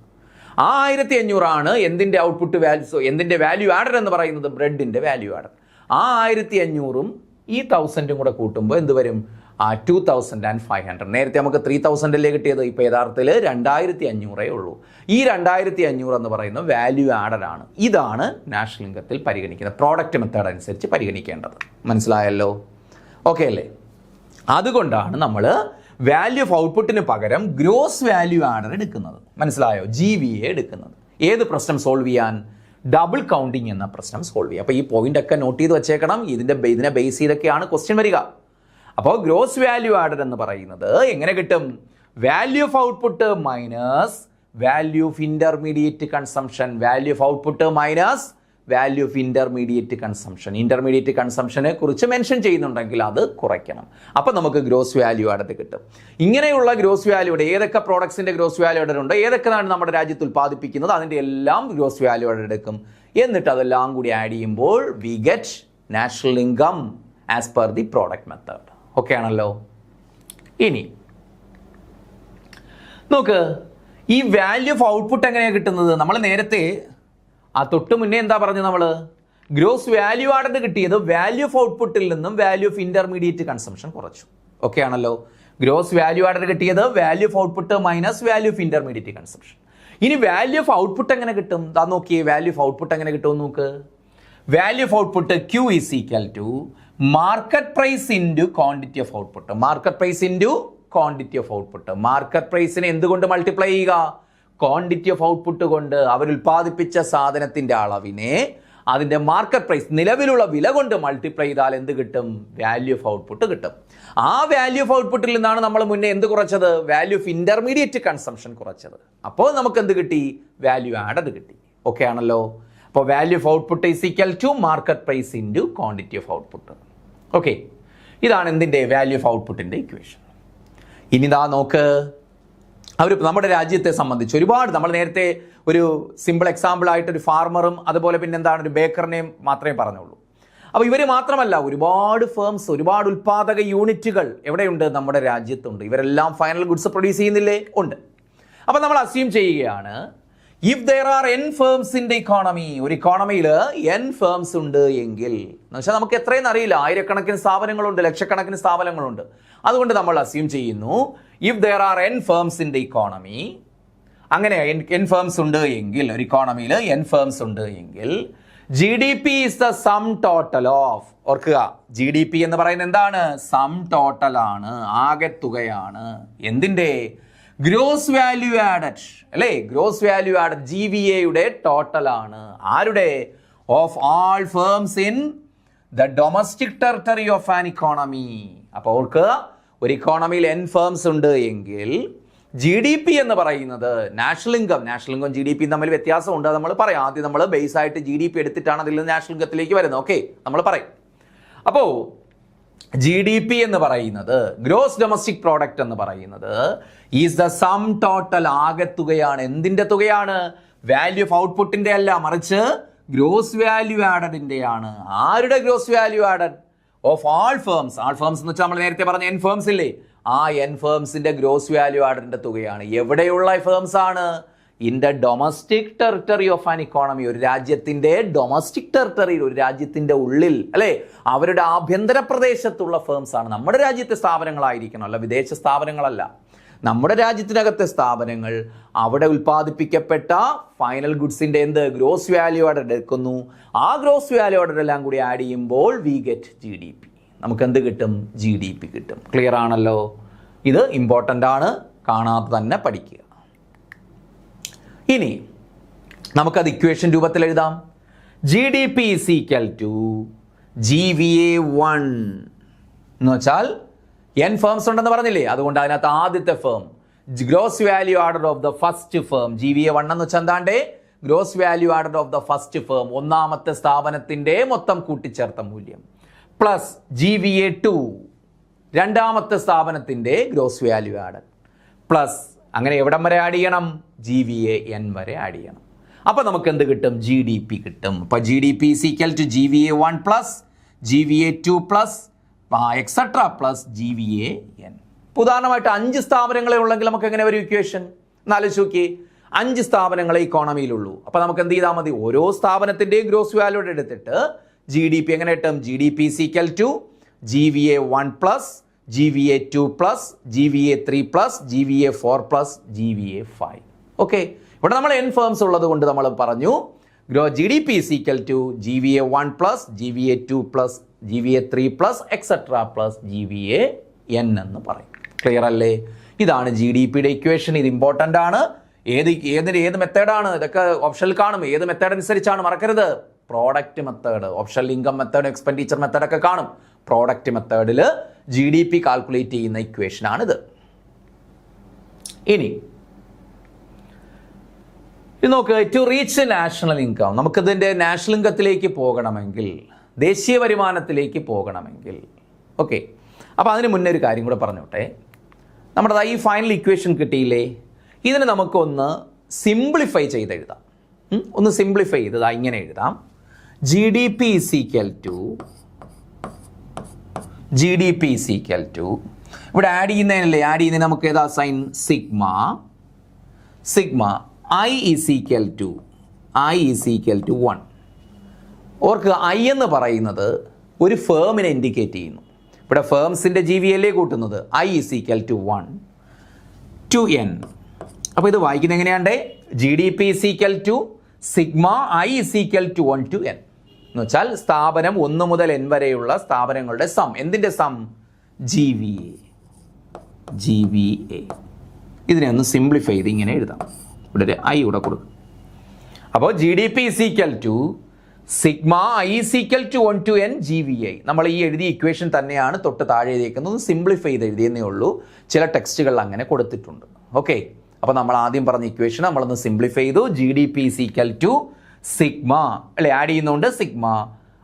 ആ 1500 എന്തിൻ്റെ ഔട്ട്പുട്ട് വാല്യൂ, എന്തിൻ്റെ വാല്യൂ ആഡഡ് എന്ന് പറയുന്നത്? ബ്രെഡിൻ്റെ വാല്യൂ ആഡഡ്. ആ 1500 ഈ 1000 കൂടെ കൂട്ടുമ്പോൾ എന്ത് വരും? 2500. നേരത്തെ നമുക്ക് 3000 അല്ലേ കിട്ടിയത്, ഇപ്പോൾ യഥാർത്ഥത്തിൽ 2500 ഉള്ളൂ. ഈ 2500 എന്ന് പറയുന്ന വാല്യൂ ആഡഡ് ആണ്. ഇതാണ് നാഷണൽ ഇൻകത്തിൽ പരിഗണിക്കുന്നത്, പ്രോഡക്റ്റ് മെത്തേഡ് അനുസരിച്ച് പരിഗണിക്കേണ്ടത്. മനസ്സിലായല്ലോ? ഓക്കെ അല്ലേ? അതുകൊണ്ടാണ് നമ്മൾ വാല്യൂ ഓഫ് ഔട്ട്പുട്ടിന് പകരം ഗ്രോസ് വാല്യൂ ആഡഡ് എടുക്കുന്നത്. മനസ്സിലായോ? GVA എടുക്കുന്നത്. ഏത് പ്രശ്നം സോൾവ് ചെയ്യാൻ? ഡബിൾ കൗണ്ടിങ് എന്ന പ്രശ്നം സോൾവ് ചെയ്യുക. അപ്പോൾ ഈ പോയിന്റ് ഒക്കെ നോട്ട് ചെയ്ത് വെച്ചേക്കണം. ഇതിനെ ബേസ് ചെയ്തൊക്കെയാണ് ക്വസ്റ്റ്യൻ വരിക. അപ്പോൾ ഗ്രോസ് വാല്യൂ ആഡഡ് എന്ന് പറയുന്നത് എങ്ങനെ കിട്ടും? Value of output minus value of intermediate consumption. Value of output minus value of intermediate consumption. Intermediate കൺസംഷനെ കുറിച്ച് മെൻഷൻ ചെയ്യുന്നുണ്ടെങ്കിൽ അത് കുറയ്ക്കണം. അപ്പോൾ നമുക്ക് ഗ്രോസ് വാല്യൂ ആഡഡ് കിട്ടും. ഇങ്ങനെയുള്ള ഗ്രോസ് വാല്യൂയുടെ ഏതൊക്കെ പ്രോഡക്ട്സിന്റെ ഗ്രോസ് വാല്യൂ ആഡഡ് ഉണ്ട്, ഏതൊക്കെയാണ് നമ്മുടെ രാജ്യത്ത് ഉൽപ്പാദിപ്പിക്കുന്നത്, അതിൻ്റെ എല്ലാം ഗ്രോസ് വാല്യൂ ആഡഡ് എടുക്കും. എന്നിട്ട് അതെല്ലാം കൂടി ആഡ് ചെയ്യുമ്പോൾ we get national income as per the product method. Okay ആണല്ലോ? ഇനി നോക്ക്, ഈ വാല്യൂ ഓഫ് ഔട്ട്പുട്ട് എങ്ങനെയാണ് കിട്ടുന്നത്? നമ്മൾ നേരത്തെ തൊട്ട് മുന്നേ എന്താ പറഞ്ഞു? നമ്മൾ ഗ്രോസ് വാല്യൂ ആഡഡ് കിട്ടിയത് വാല്യൂ ഓഫ് ഔട്ട്പുട്ടിൽ നിന്നും വാല്യൂ ഓഫ് ഇന്റർമീഡിയറ്റ് കൺസംഷൻ കുറച്ചു. ഓക്കെ ആണല്ലോ? ഗ്രോസ് വാല്യൂ ആഡഡ് കിട്ടിയത് value of output minus value of intermediate consumption. ഇനി വാല്യൂ ഓഫ് ഔട്ട്പുട്ട് എങ്ങനെ കിട്ടും? ദാ നോക്കിയേ, വാല്യൂ ഓഫ് ഔട്ട്പുട്ട് എങ്ങനെ കിട്ടും നോക്ക്. Value of output Q is equal to market price into quantity of output. Market price into quantity of output. Market പ്രൈസിനെ എന്തുകൊണ്ട് മൾട്ടിപ്ലൈ ചെയ്യുക? ക്വാണ്ടിറ്റി ഓഫ് ഔട്ട്പുട്ട് കൊണ്ട്. അവർ ഉൽപ്പാദിപ്പിച്ച സാധനത്തിൻ്റെ അളവിനെ അതിൻ്റെ മാർക്കറ്റ് പ്രൈസ്, നിലവിലുള്ള വില കൊണ്ട് മൾട്ടിപ്ലൈ ചെയ്താൽ എന്ത് കിട്ടും? വാല്യൂ ഓഫ് ഔട്ട്പുട്ട് കിട്ടും. ആ വാല്യൂ ഓഫ് ഔട്ട്പുട്ടിൽ നിന്നാണ് നമ്മൾ മുന്നേ എന്ത് കുറച്ചത്? വാല്യൂ ഓഫ് ഇന്റർമീഡിയറ്റ് കൺസംഷൻ കുറച്ചത്. അപ്പോൾ നമുക്ക് എന്ത് കിട്ടി? വാല്യൂ ആഡഡ് കിട്ടി. ഓക്കെ ആണല്ലോ? അപ്പോൾ value of output is equal to market price into quantity of output. Okay, ഇതാണ് എന്തിൻ്റെ? വാല്യൂ ഓഫ് ഔട്ട്പുട്ടിൻ്റെ ഇക്വേഷൻ. ഇനി ഇതാ നോക്ക്, നമ്മുടെ രാജ്യത്തെ സംബന്ധിച്ച് ഒരുപാട്, നമ്മൾ നേരത്തെ ഒരു സിമ്പിൾ എക്സാമ്പിൾ ആയിട്ട് ഒരു ഫാർമറും അതുപോലെ പിന്നെ എന്താണ് ഒരു ബേക്കറിനെയും മാത്രമേ പറഞ്ഞുള്ളൂ. അപ്പോൾ ഇവർ മാത്രമല്ല, ഒരുപാട് ഫേംസ്, ഒരുപാട് ഉൽപ്പാദക യൂണിറ്റുകൾ എവിടെയുണ്ട്? നമ്മുടെ രാജ്യത്തുണ്ട്. ഇവരെല്ലാം ഫൈനൽ ഗുഡ്സ് പ്രൊഡ്യൂസ് ചെയ്യുന്നില്ലേ? ഉണ്ട്. അപ്പോൾ നമ്മൾ അസ്യൂം ചെയ്യുകയാണ്, if there are n firms in the economy, ഒരു ഇക്കോണമിയിൽ n ഫേംസ് ഉണ്ട് എങ്കിൽ, എന്ന് വെച്ചാൽ നമുക്ക് എത്രയെന്ന് അറിയില്ല, ആയിരക്കണക്കിന് സ്ഥാപനങ്ങളുണ്ട്, ലക്ഷക്കണക്കിന് സ്ഥാപനങ്ങളുണ്ട്. അതുകൊണ്ട് നമ്മൾ അസ്യൂം ചെയ്യുന്നു, if there are n firms in the economy, അങ്ങനെ n ഫേംസ് ഉണ്ട് എങ്കിൽ, ഒരു ഇക്കോണമിയിൽ n ഫേംസ് ഉണ്ട് എങ്കിൽ, GDP is the sum total of, ഓർക്കുക GDP എന്ന് പറയുന്നത് എന്താണ്? സം ടോട്ടൽ ആണ്, ആകെത്തുകയാണ്. എന്തിൻ്റെ? ഗ്രോസ് വാല്യൂ ആഡഡ് അല്ലേ? Gross value added GVA total ആണ്. ആരുടെ? Of all firms in the domestic territory of an economy. അപ്പോൾ ഓർക്കുക, ഒരു ഇക്കോണമിയിൽ n ഫേംസ് ഉണ്ട് എങ്കിൽ GDP എന്ന് പറയുന്നത് നാഷണൽ ഇൻകം GDP തമ്മിൽ വ്യത്യാസമുണ്ട്. നമ്മൾ പറയാം. ആദ്യം നമ്മൾ ബേസ് ആയിട്ട് GDP എടുത്തിട്ടാണ് അതിൽ നിന്ന് നാഷണൽ ഇൻകത്തിലേക്ക് വരുന്നത്. ഓക്കെ, നമ്മൾ പറയും. അപ്പോൾ GDP എന്ന് പറയുന്നത്, ഗ്രോസ് ഡൊമസ്റ്റിക് പ്രോഡക്റ്റ് എന്ന് പറയുന്നത് ഈസ് ദ സം ടോട്ടൽ, ആകെത്തുകയാണ്. എന്തിൻ്റെ തുകയാണ്? വാല്യൂ ഓഫ് ഔട്ട്പുട്ടിൻ്റെ അല്ല, മറിച്ച് ഗ്രോസ് വാല്യൂ ആഡഡിൻ്റെയാണ്. ആരുടെ gross value added? Of all firms. All firms എന്ന് വെച്ചാൽ നമ്മൾ നേരത്തെ പറഞ്ഞ n ഫേംസ് ഇല്ലേ? ആ n ഫേംസിന്റെ ഗ്രോസ് വാല്യൂ ആഡഡിന്റെ തുകയാണ്. എവിടെയുള്ള ഫേംസ് ആണ്? In the domestic territory of an economy. ഒരു രാജ്യത്തിന്റെ ഡൊമസ്റ്റിക് ടെറിട്ടറിയിൽ, ഒരു രാജ്യത്തിന്റെ ഉള്ളിൽ അല്ലെ, അവരുടെ ആഭ്യന്തര പ്രദേശത്തുള്ള ഫേംസ് ആണ്. നമ്മുടെ രാജ്യത്തെ സ്ഥാപനങ്ങളായിരിക്കണം, അല്ല വിദേശ സ്ഥാപനങ്ങളല്ല. നമ്മുടെ രാജ്യത്തിനകത്തെ സ്ഥാപനങ്ങൾ അവിടെ ഉൽപ്പാദിപ്പിക്കപ്പെട്ട ഫൈനൽ ഗുഡ്സിന്റെ എന്ത്? ഗ്രോസ് വാല്യൂ ആഡഡ് എടുക്കുന്നു. ആ ഗ്രോസ് വാല്യൂ ആഡഡ് എല്ലാം കൂടി ആഡ് ചെയ്യുമ്പോൾ വി ഗെറ്റ് GDP. നമുക്ക് എന്ത് കിട്ടും? GDP കിട്ടും. ക്ലിയർ ആണല്ലോ? ഇത് ഇമ്പോർട്ടൻ്റ് ആണ്, കാണാതെ തന്നെ പഠിക്കുക. ഇനി നമുക്കത് ഇക്വേഷൻ രൂപത്തിൽ എഴുതാം. GDP is equal to GVA1 എന്ന് വെച്ചാൽ n ഫേംസ് ഉണ്ടെന്ന് പറഞ്ഞില്ലേ? അതുകൊണ്ട് അതിനകത്ത് ആദ്യത്തെ firm, gross value added of the first firm, GVA1 എന്ന് വെച്ചാൽ എന്താണ്ട്? Gross value added of the first firm, ഒന്നാമത്തെ സ്ഥാപനത്തിന്റെ മൊത്തം കൂട്ടിച്ചേർത്ത മൂല്യം, പ്ലസ് GVA2 രണ്ടാമത്തെ സ്ഥാപനത്തിന്റെ ഗ്രോസ് വാല്യൂ ആഡഡ്, പ്ലസ് അങ്ങനെ എവിടം വരെ ആഡ് ചെയ്യണം? GVAN വരെ ആഡ് ചെയ്യണം. അപ്പോൾ നമുക്ക് എന്ത് കിട്ടും? GDP കിട്ടും. അപ്പോൾ GDP is equal to GVA1 plus GVA2 plus etcetera plus GVAN. ഉദാഹരണമായിട്ട് 5 സ്ഥാപനങ്ങളെ ഉള്ളെങ്കിൽ നമുക്ക് എങ്ങനെ വരും ഇക്വേഷൻ? എന്നാലോചിച്ച് നോക്കിയേ, 5 സ്ഥാപനങ്ങളെ ഇക്കോണമിയിലുള്ളൂ. അപ്പോൾ നമുക്ക് എന്ത് ചെയ്താൽ മതി? ഓരോ സ്ഥാപനത്തിൻ്റെയും ഗ്രോസ് വാല്യൂടെ എടുത്തിട്ട് GDP എങ്ങനെ കിട്ടും? GDP is equal to GVA1 plus GVA2 plus GVA3 plus GVA4 plus GVA5. Okay, ഇവിടെ നമ്മൾ n ഫേംസ് ഉള്ളത് കൊണ്ട് നമ്മൾ പറഞ്ഞു GDP is equal to GVA1 plus GVA2 plus GVA3 plus etcetera plus GVAN എന്ന് പറയും. ക്ലിയർ അല്ലേ? ഇതാണ് GDPയുടെ ഇക്വേഷൻ. ഇത് ഇമ്പോർട്ടൻ്റ് ആണ്. ഏത് മെത്തേഡാണ്? ഇതൊക്കെ ഓപ്ഷനിൽ കാണും. ഏത് മെത്തേഡ് അനുസരിച്ചാണ്? മറക്കരുത്, പ്രോഡക്റ്റ് മെത്തേഡ്. ഓപ്ഷനിൽ ഇൻകം മെത്തേഡ്, എക്സ്പെൻഡിച്ചർ മെത്തേഡൊക്കെ കാണും. പ്രോഡക്റ്റ് മെത്തേഡിൽ GDP കാൽക്കുലേറ്റ് ചെയ്യുന്ന ഇക്വേഷനാണിത്. ഇനി ഇത് നോക്ക്, ടു റീച്ച് നാഷണൽ ഇൻകം, നമുക്കിതിൻ്റെ നാഷണൽ ഇൻകത്തിലേക്ക് പോകണമെങ്കിൽ, ദേശീയ വരുമാനത്തിലേക്ക് പോകണമെങ്കിൽ, ഓക്കെ. അപ്പോൾ അതിന് മുന്നേ ഒരു കാര്യം കൂടെ പറഞ്ഞോട്ടെ. നമ്മുടെ ഈ ഫൈനൽ ഇക്വേഷൻ കിട്ടിയില്ലേ? ഇതിന് നമുക്കൊന്ന് സിംപ്ലിഫൈ ചെയ്ത് എഴുതാം. ഒന്ന് സിംപ്ലിഫൈ ചെയ്ത് ഇങ്ങനെ എഴുതാം. GDP is equal to ഇവിടെ ആഡ് ചെയ്യുന്നതിന് നമുക്ക് ഏതാ sign? Sigma I is equal to 1. ഓർക്ക് I എന്ന് പറയുന്നത് ഒരു ഫേമിനെ ഇൻഡിക്കേറ്റ് ചെയ്യുന്നു. ഇവിടെ ഫേംസിൻ്റെ GVA കൂട്ടുന്നത്. I is equal to 1 to n. അപ്പോൾ ഇത് വായിക്കുന്നത് എങ്ങനെയാണ്ടേ? GDP is equal to sigma I is equal to 1 to n എന്ന് വെച്ചാൽ സ്ഥാപനം 1 മുതൽ n വരെയുള്ള സ്ഥാപനങ്ങളുടെ സം. എന്തിൻ്റെ സം? GVA. ഇതിനെ ഒന്ന് സിംപ്ലിഫൈ ചെയ്ത് ഇങ്ങനെ എഴുതാം. ഇവിടെ ഒരു I ഇവിടെ കൊടുക്കും. അപ്പോൾ GDP is equal to sigma I is equal to 1 to n GVA. നമ്മൾ ഈ എഴുതിയ ഇക്വേഷൻ തന്നെയാണ് തൊട്ട് താഴെ എഴുതിയിരിക്കുന്നത്. സിംപ്ലിഫൈ ചെയ്ത് എഴുതിയെന്നേ ഉള്ളൂ. ചില ടെക്സ്റ്റുകളിൽ അങ്ങനെ കൊടുത്തിട്ടുണ്ട്. ഓക്കെ, അപ്പോൾ നമ്മൾ ആദ്യം പറഞ്ഞ ഇക്വേഷൻ നമ്മളൊന്ന് സിംപ്ലിഫൈ ചെയ്തു. GDP is equal to sigma അല്ലെ, ആഡ് ചെയ്യുന്നുണ്ട് sigma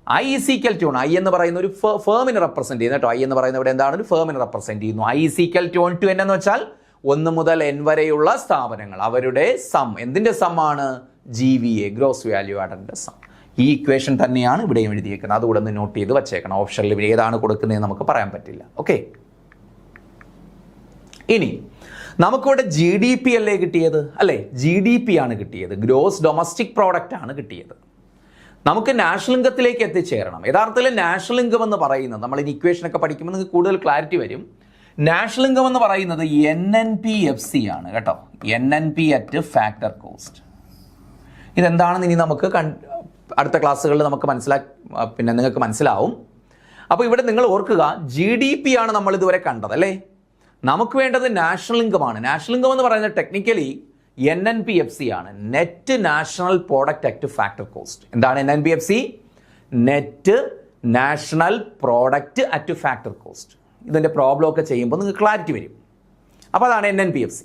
I is equal to 1. I എന്ന് പറയുന്ന ഒരു ഫേമിനെ റെപ്രസെന്റ് ചെയ്യുന്നു കേട്ടോ. I എന്ന് പറയുന്ന ഇവിടെ എന്താണ്? ഒരു ഫേമിനെ റെപ്രസെന്റ് ചെയ്യുന്നു. I is equal to 1 to n എന്ന് വെച്ചാൽ 1 മുതൽ n വരെയുള്ള സ്ഥാപനങ്ങൾ, അവരുടെ സം. എന്തിൻ്റെ സം ആണ്? GVA, ഗ്രോസ് വാല്യൂ ആഡഡിൻ്റെ സം. ഈ ഇക്വേഷൻ തന്നെയാണ് ഇവിടെയും എഴുതിയേക്കുന്നത്. അതുകൂടെ ഒന്ന് നോട്ട് ചെയ്ത് വച്ചേക്കണം. ഓപ്ഷനിൽ ഇവിടെ ഏതാണ് കൊടുക്കുന്നതെന്ന് നമുക്ക് പറയാൻ പറ്റില്ല. ഓക്കെ, ഇനി നമുക്കിവിടെ GDP അല്ലേ കിട്ടിയത്? അല്ലേ, GDP ആണ് കിട്ടിയത്. ഗ്രോസ് ഡൊമസ്റ്റിക് പ്രോഡക്റ്റ് ആണ് കിട്ടിയത്. നമുക്ക് നാഷണൽ ഇൻകത്തിലേക്ക് എത്തിച്ചേരണം. യഥാർത്ഥത്തിൽ നാഷണൽ ഇൻകം എന്ന് പറയുന്നത്, നമ്മൾ ഇനി ഇക്വേഷനൊക്കെ പഠിക്കുമ്പോൾ നിങ്ങൾക്ക് കൂടുതൽ ക്ലാരിറ്റി വരും. നാഷണൽ ഇൻകം എന്ന് പറയുന്നത് NNPFC ആണ് കേട്ടോ. NNP at factor cost. ഇതെന്താണെന്ന് ഇനി നമുക്ക് അടുത്ത ക്ലാസ്സുകളിൽ നമുക്ക് നിങ്ങൾക്ക് മനസ്സിലാവും. അപ്പോൾ ഇവിടെ നിങ്ങൾ ഓർക്കുക, GDP ആണ് നമ്മൾ ഇതുവരെ കണ്ടത് അല്ലേ. നമുക്ക് വേണ്ടത് നാഷണൽ ഇൻകം ആണ്. നാഷണൽ ഇൻകം എന്ന് പറയുന്നത് ടെക്നിക്കലി NNPFC ആണ്, net national product at factor cost. എന്താണ് NNPFC? Net national product at factor cost. ഇതിൻ്റെ പ്രോബ്ലം ഒക്കെ ചെയ്യുമ്പോൾ നിങ്ങൾക്ക് ക്ലാരിറ്റി വരും. അപ്പോൾ അതാണ് NNPFC.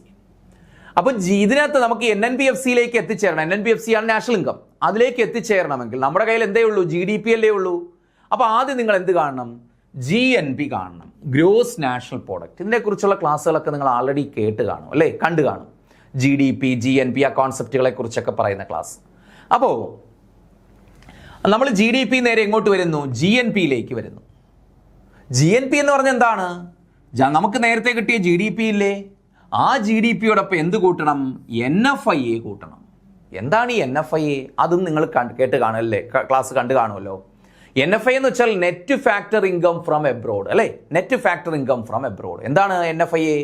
അപ്പോൾ ഇതിനകത്ത് നമുക്ക് NNPFCയിലേക്ക് എത്തിച്ചേരണം. NNPFC ആണ് നാഷണൽ ഇൻകം. അതിലേക്ക് എത്തിച്ചേരണമെങ്കിൽ നമ്മുടെ കയ്യിൽ എന്തേ ഉള്ളൂ? GDP അല്ലേ ഉള്ളൂ. അപ്പോൾ ആദ്യം നിങ്ങൾ എന്ത് കാണണം? GNP കാണണം, ഗ്രോസ് നാഷണൽ പ്രോഡക്റ്റ്. ഇതിനെക്കുറിച്ചുള്ള ക്ലാസ്സുകളൊക്കെ നിങ്ങൾ ആൾറെഡി കേട്ട് കാണും അല്ലേ, കണ്ടു കാണും. GDP, GNP, ആ കോൺസെപ്റ്റുകളെ കുറിച്ചൊക്കെ പറയുന്ന ക്ലാസ്. അപ്പോൾ നമ്മൾ GDP നേരെ എങ്ങോട്ട് വരുന്നു? GNPയിലേക്ക് വരുന്നു. GNP എന്ന് പറഞ്ഞാൽ എന്താണ്? നമുക്ക് നേരത്തെ കിട്ടിയ GDP ഇല്ലേ, ആ GDPയോടൊപ്പം എന്ത് കൂട്ടണം? NFIA കൂട്ടണം. എന്താണ് ഈ NFIA? അതും നിങ്ങൾ കേട്ട് കാണുമല്ലേ, ക്ലാസ് കണ്ടു കാണുമല്ലോ. NFI എന്ന് വെച്ചാൽ net factor income from abroad അല്ലേ. Net factor income from abroad. എന്താണ് NFIA?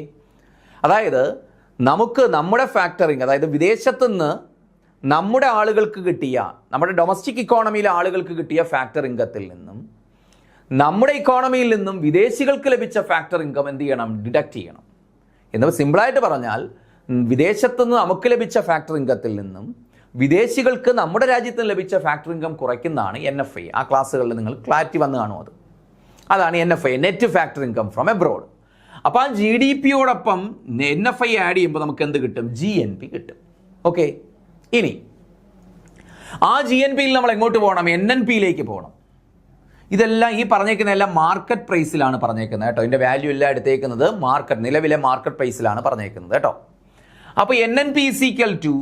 അതായത് നമുക്ക് നമ്മുടെ ഫാക്ടറിങ്, അതായത് വിദേശത്തുനിന്ന് നമ്മുടെ ആളുകൾക്ക് കിട്ടിയ, നമ്മുടെ ഡൊമസ്റ്റിക് ഇക്കോണമിയിലെ ആളുകൾക്ക് കിട്ടിയ ഫാക്ടർ ഇൻകത്തിൽ നിന്നും നമ്മുടെ ഇക്കോണമിയിൽ നിന്നും വിദേശികൾക്ക് ലഭിച്ച ഫാക്ടർ ഇൻകം എന്ത് ചെയ്യണം? ഡിഡക്റ്റ് ചെയ്യണം. എന്ന് സിമ്പിളായിട്ട് പറഞ്ഞാൽ, വിദേശത്തുനിന്ന് നമുക്ക് ലഭിച്ച ഫാക്ടർ ഇൻകത്തിൽ നിന്നും വിദേശികൾക്ക് നമ്മുടെ രാജ്യത്ത് നിന്ന് ലഭിച്ച ഫാക്ടർ ഇൻകം കുറയ്ക്കുന്നതാണ് NFI. ആ ക്ലാസ്സുകളിൽ നിങ്ങൾ ക്ലാരിറ്റി വന്ന് കാണും. അതാണ് NFI, net factor income from abroad. അപ്പോൾ ആ GDPയോടൊപ്പം NFI ആഡ് ചെയ്യുമ്പോൾ നമുക്ക് എന്ത് കിട്ടും? GNP കിട്ടും. ഓക്കെ, ഇനി ആ GNPയിൽ നമ്മൾ എങ്ങോട്ട് പോകണം? NNPയിലേക്ക് പോകണം. ഇതെല്ലാം ഈ പറഞ്ഞേക്കുന്ന എല്ലാം മാർക്കറ്റ് പ്രൈസിലാണ് പറഞ്ഞേക്കുന്നത് കേട്ടോ. ഇതിൻ്റെ വാല്യൂ എല്ലാം എടുത്തേക്കുന്നത് നിലവിലെ മാർക്കറ്റ് പ്രൈസിലാണ് പറഞ്ഞേക്കുന്നത് കേട്ടോ. അപ്പോൾ NNP is equal to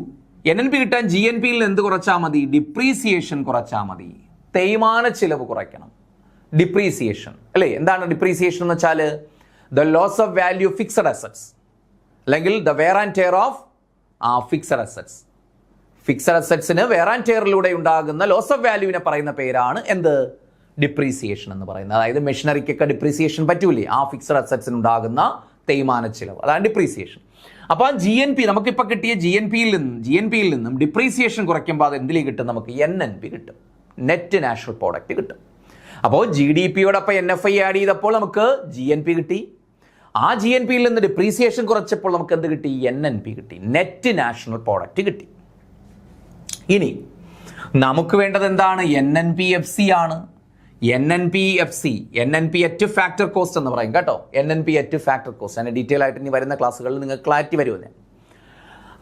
NNP കിട്ടാൻ GNP യിൽ എന്ത് കുറച്ചാൽ മതി? ഡിപ്രീസിയേഷൻ കുറച്ചാൽ മതി. തേയ്മാന ചിലവ് കുറയ്ക്കണം. ഡിപ്രീസിയേഷൻ അല്ലേ? എന്താണ് ഡിപ്രീസിയേഷൻ എന്ന് വെച്ചാൽ the loss of value fixed assets അല്ലെങ്കിൽ the wear and tear of fixed assets. Fixed അസറ്റ്സിന് വെയർ ആൻഡ് ടെയറിലൂടെ ഉണ്ടാകുന്ന ലോസ് ഓഫ് വാല്യൂവിനെ പറയുന്ന പേരാണ് എന്ത്? ഡിപ്രീസിയേഷൻ എന്ന് പറയുന്നത്. അതായത് മെഷീനറിക്കൊക്കെ ഡിപ്രീസിയേഷൻ പറ്റൂലേ? ആ ഫിക്സഡ് അസറ്റ്സിന് ഉണ്ടാകുന്ന തേയ്മാന ചിലവ്, അതാണ് ഡിപ്രീസിയേഷൻ. അപ്പോൾ ആ GNP നമുക്കിപ്പോൾ കിട്ടിയ GNP യിൽ നിന്നും ഡിപ്രീസിയേഷൻ കുറയ്ക്കുമ്പോൾ അത് എന്തിലേക്ക് കിട്ടും? നമുക്ക് NNP കിട്ടും, നെറ്റ് നാഷണൽ പ്രോഡക്റ്റ് കിട്ടും. അപ്പോൾ GDPയോടൊപ്പം NFI ആഡ് ചെയ്തപ്പോൾ നമുക്ക് GNP കിട്ടി. ആ GNP യിൽ നിന്ന് ഡിപ്രീസിയേഷൻ കുറച്ചപ്പോൾ നമുക്ക് എന്ത് കിട്ടി? NNP കിട്ടി, നെറ്റ് നാഷണൽ പ്രോഡക്റ്റ് കിട്ടി. ഇനി നമുക്ക് വേണ്ടത് എന്താണ്? NNPFC ആണ്. NNP അറ്റ് ഫാക്ടർ കോസ്റ്റ് എന്ന് പറയും കേട്ടോ. NNP അറ്റ് ഫാക്ടർ കോസ്റ്റ് അതിന് ഡീറ്റെയിൽ ആയിട്ട് ഇനി വരുന്ന ക്ലാസ്സുകളിൽ നിങ്ങൾക്ക് ക്ലാരിറ്റി വരുമല്ലേ.